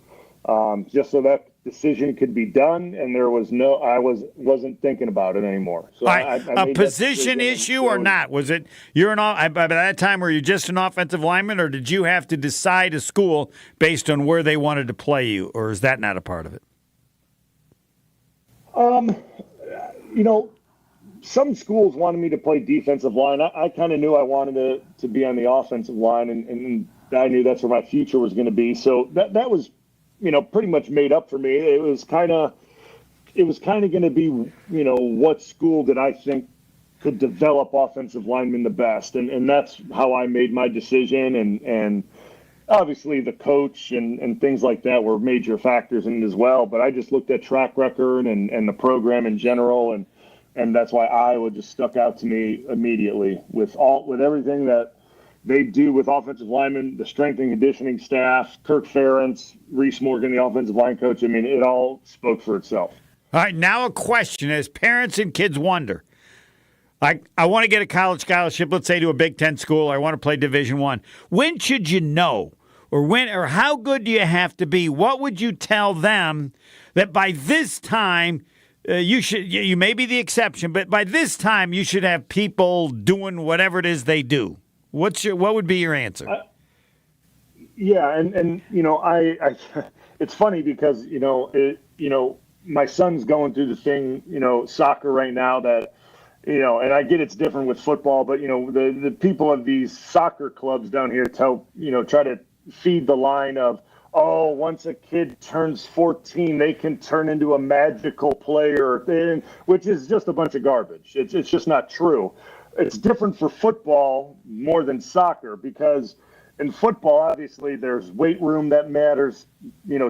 just so that decision could be done, and I wasn't thinking about it anymore. So a position issue or not? Was it by that time were you just an offensive lineman, or did you have to decide a school based on where they wanted to play you, or is that not a part of it? Some schools wanted me to play defensive line. I kind of knew I wanted to be on the offensive line, and I knew that's where my future was going to be. So that was, pretty much made up for me. It was kind of going to be, what school did I think could develop offensive linemen the best, and that's how I made my decision. And obviously the coach and things like that were major factors in it as well. But I just looked at track record and the program in general, and that's why Iowa just stuck out to me immediately with everything that they do with offensive linemen, the strength and conditioning staff, Kirk Ferentz, Reese Morgan, the offensive line coach. I mean, it all spoke for itself. All right, now a question as parents and kids wonder. I want to get a college scholarship, let's say to a Big Ten school. I want to play Division I. When should you know? Or how good do you have to be? What would you tell them that by this time you may be the exception, but by this time you should have people doing whatever it is they do? What would be your answer? And I it's funny because my son's going through the thing, soccer right now that, and I get it's different with football, but the people of these soccer clubs down here try to feed the line of, oh, once a kid turns 14, they can turn into a magical player, which is just a bunch of garbage. It's just not true. It's different for football more than soccer because in football, obviously, there's weight room that matters,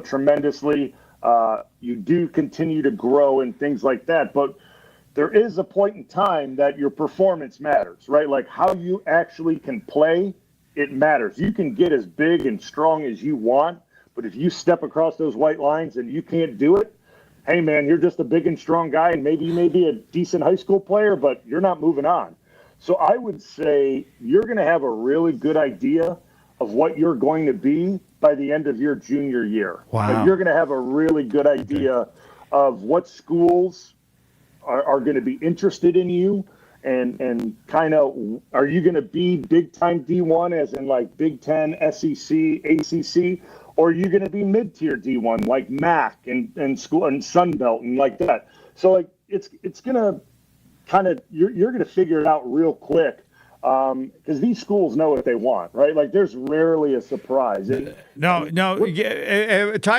tremendously. You do continue to grow and things like that, but there is a point in time that your performance matters, right? Like how you actually can play, it matters. You can get as big and strong as you want, but if you step across those white lines and you can't do it, hey, man, you're just a big and strong guy, and maybe you may be a decent high school player, but you're not moving on. So I would say you're going to have a really good idea of what you're going to be by the end of your junior year. Wow. Like you're going to have a really good idea of what schools are going to be interested in you and kind of are you going to be big-time D1 as in like Big Ten, SEC, ACC, or are you going to be mid-tier D1 like MAC and school and Sun Belt and like that? So like it's going to kind of you're going to figure it out real quick because these schools know what they want, right? Like there's rarely a surprise. Talking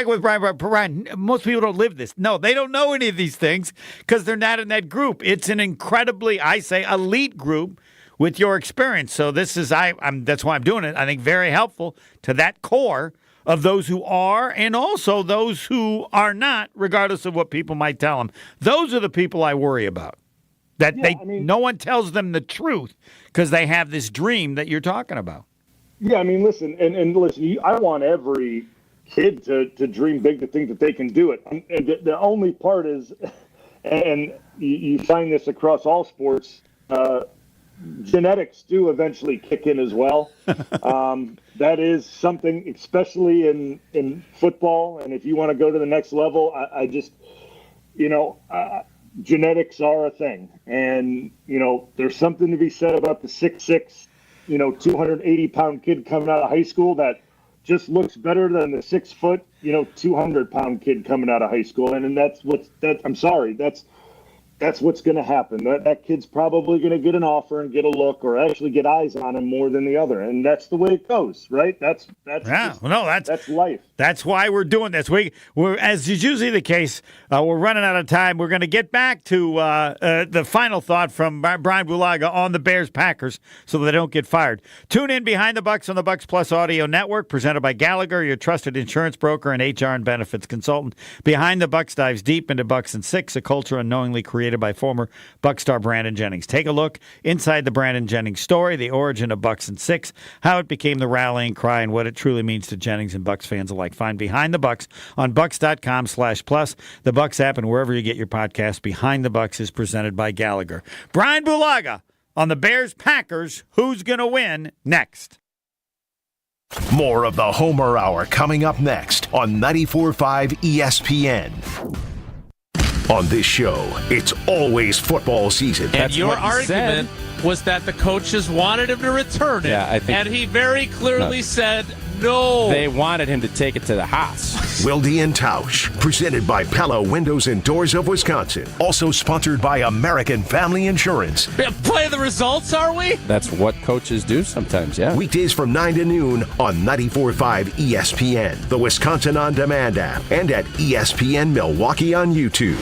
with Bryan, most people don't live this. No, they don't know any of these things because they're not in that group. It's an incredibly, I say, elite group with your experience. So this is that's why I'm doing it. I think very helpful to that core of those who are and also those who are not, regardless of what people might tell them. Those are the people I worry about. No one tells them the truth because they have this dream that you're talking about. Yeah, I mean, listen, and listen, I want every kid to dream big, to think that they can do it. And the only part is, and you find this across all sports, genetics do eventually kick in as well. That is something, especially in football. And if you want to go to the next level, I just, genetics are a thing. And, there's something to be said about the 6'6", 280-pound kid coming out of high school that just looks better than the 6 foot, 200-pound kid coming out of high school. And that's what's going to happen. That kid's probably going to get an offer and get a look, or actually get eyes on him more than the other, and that's the way it goes, right? That's life. That's why we're doing this. We're as is usually the case. We're running out of time. We're going to get back to the final thought from Bryan Bulaga on the Bears-Packers, so they don't get fired. Tune in Behind the Bucks on the Bucks Plus Audio Network, presented by Gallagher, your trusted insurance broker and HR and benefits consultant. Behind the Bucks dives deep into Bucks and Six, a culture unknowingly created by former Buck star Brandon Jennings. Take a look inside the Brandon Jennings story, the origin of Bucks and Six, how it became the rallying cry, and what it truly means to Jennings and Bucks fans alike. Find Behind the Bucks on bucks.com/plus, the Bucks app, and wherever you get your podcast. Behind the Bucks is presented by Gallagher. Bryan Bulaga on the Bears-Packers. Who's going to win next? More of the Homer Hour coming up next on 94.5 ESPN. On this show, it's always football season. And your argument was that the coaches wanted him to return it. Yeah, I think, and he very clearly said no. They wanted him to take it to the house. Wilde and Tausch, presented by Pella Windows and Doors of Wisconsin. Also sponsored by American Family Insurance. Play the results, are we? That's what coaches do sometimes, yeah. Weekdays from 9 to noon on 94.5 ESPN, the Wisconsin On Demand app, and at ESPN Milwaukee on YouTube.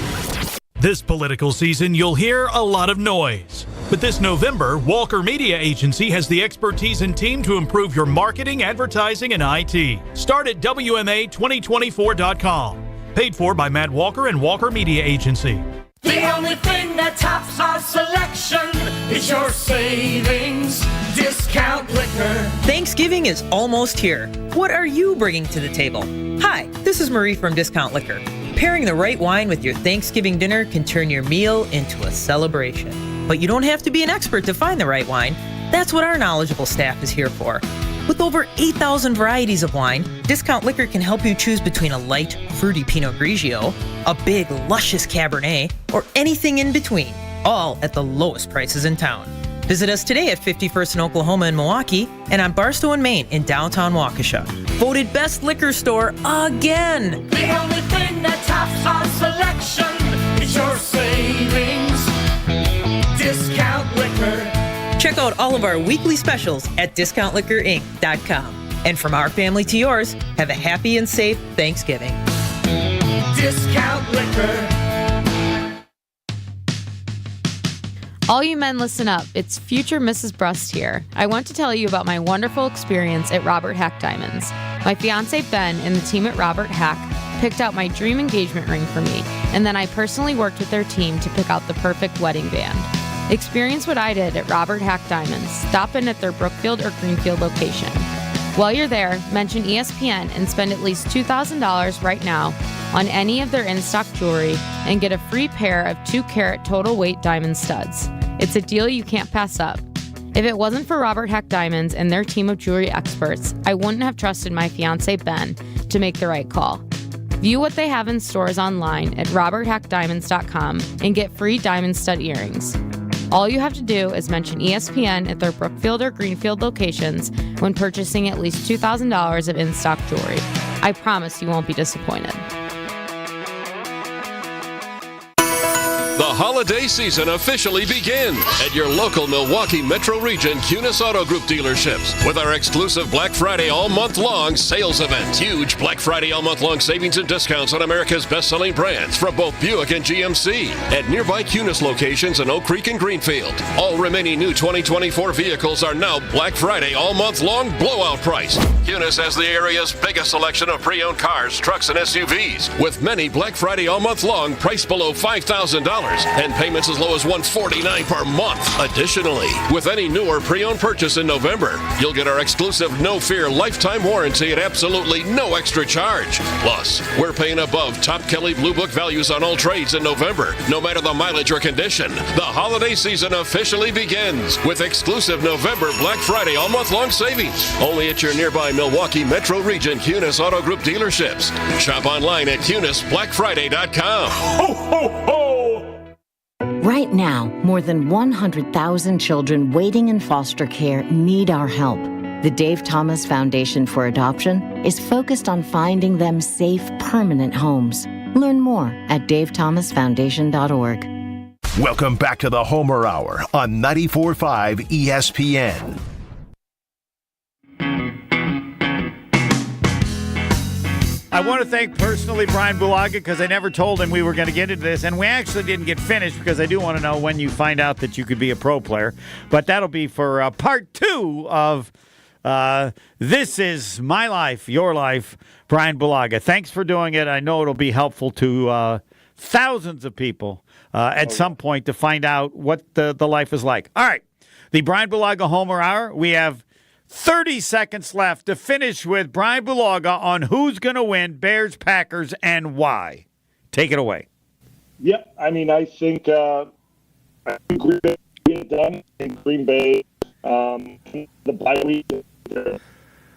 This political season, you'll hear a lot of noise. But this November, Walker Media Agency has the expertise and team to improve your marketing, advertising, and IT. Start at WMA2024.com. Paid for by Matt Walker and Walker Media Agency. The only thing that tops our selection is your savings discount liquor. Thanksgiving is almost here. What are you bringing to the table? Hi, this is Marie from Discount Liquor. Pairing the right wine with your Thanksgiving dinner can turn your meal into a celebration. But you don't have to be an expert to find the right wine. That's what our knowledgeable staff is here for. With over 8,000 varieties of wine, Discount Liquor can help you choose between a light, fruity Pinot Grigio, a big, luscious Cabernet, or anything in between, all at the lowest prices in town. Visit us today at 51st in Oklahoma and Milwaukee, and on Barstow and Main in downtown Waukesha. Voted best liquor store again. The only thing that tops our selection is your savings discount liquor. Check out all of our weekly specials at discountliquorinc.com. And from our family to yours, have a happy and safe Thanksgiving. Discount liquor. All you men, listen up. It's future Mrs. Brust here. I want to tell you about my wonderful experience at Robert Hack Diamonds. My fiance Ben and the team at Robert Hack picked out my dream engagement ring for me, and then I personally worked with their team to pick out the perfect wedding band. Experience what I did at Robert Hack Diamonds. Stop in at their Brookfield or Greenfield location. While you're there, mention ESPN and spend at least $2,000 right now on any of their in-stock jewelry and get a free pair of 2-carat total weight diamond studs. It's a deal you can't pass up. If it wasn't for Robert Hack Diamonds and their team of jewelry experts, I wouldn't have trusted my fiance Ben to make the right call. View what they have in stores online at roberthackdiamonds.com and get free diamond stud earrings. All you have to do is mention ESPN at their Brookfield or Greenfield locations when purchasing at least $2,000 of in-stock jewelry. I promise you won't be disappointed. The holiday season officially begins at your local Milwaukee Metro Region Cunis Auto Group dealerships with our exclusive Black Friday all-month-long sales event. Huge Black Friday all-month-long savings and discounts on America's best-selling brands from both Buick and GMC at nearby Cunis locations in Oak Creek and Greenfield. All remaining new 2024 vehicles are now Black Friday all-month-long blowout price. Cunis has the area's biggest selection of pre-owned cars, trucks, and SUVs, with many Black Friday all-month-long priced below $5,000 and payments as low as $149 per month. Additionally, with any new or pre-owned purchase in November, you'll get our exclusive no-fear lifetime warranty at absolutely no extra charge. Plus, we're paying above top Kelley Blue Book values on all trades in November, no matter the mileage or condition. The holiday season officially begins with exclusive November Black Friday all-month-long savings. Only at your nearby Milwaukee Metro Region Cunis Auto Group dealerships. Shop online at CunisBlackFriday.com. Ho, ho, ho! Right now, more than 100,000 children waiting in foster care need our help. The Dave Thomas Foundation for Adoption is focused on finding them safe, permanent homes. Learn more at davethomasfoundation.org. Welcome back to the Homer Hour on 94.5 ESPN. I want to thank personally Bryan Bulaga because I never told him we were going to get into this, and we actually didn't get finished because I do want to know when you find out that you could be a pro player. But that'll be for part 2 of This Is My Life, Your Life, Bryan Bulaga. Thanks for doing it. I know it'll be helpful to thousands of people at some point to find out what the life is like. All right, the Bryan Bulaga Homer Hour. We have 30 seconds left to finish with Bryan Bulaga on who's going to win, Bears, Packers, and why. Take it away. Yeah, I mean, I think Green Bay is done in Green Bay. The bye week,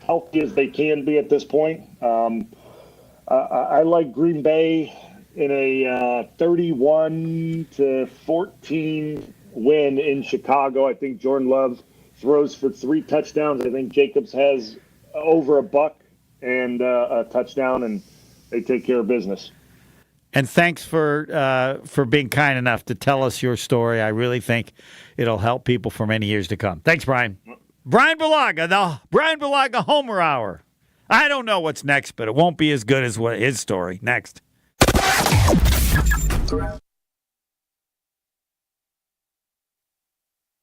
healthy as they can be at this point. I like Green Bay in a 31-14 win in Chicago. I think Jordan Love throws for 3 touchdowns. I think Jacobs has over a buck and a touchdown, and they take care of business. And thanks for being kind enough to tell us your story. I really think it'll help people for many years to come. Thanks, Bryan. Bryan Bulaga, the Bryan Bulaga Homer Hour. I don't know what's next, but it won't be as good as what his story. Next.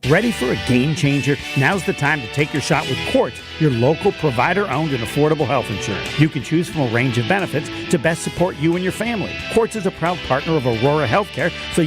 Ready for a game changer? Now's the time to take your shot with Quartz, your local provider-owned and affordable health insurance. You can choose from a range of benefits to best support you and your family. Quartz is a proud partner of Aurora Healthcare, so you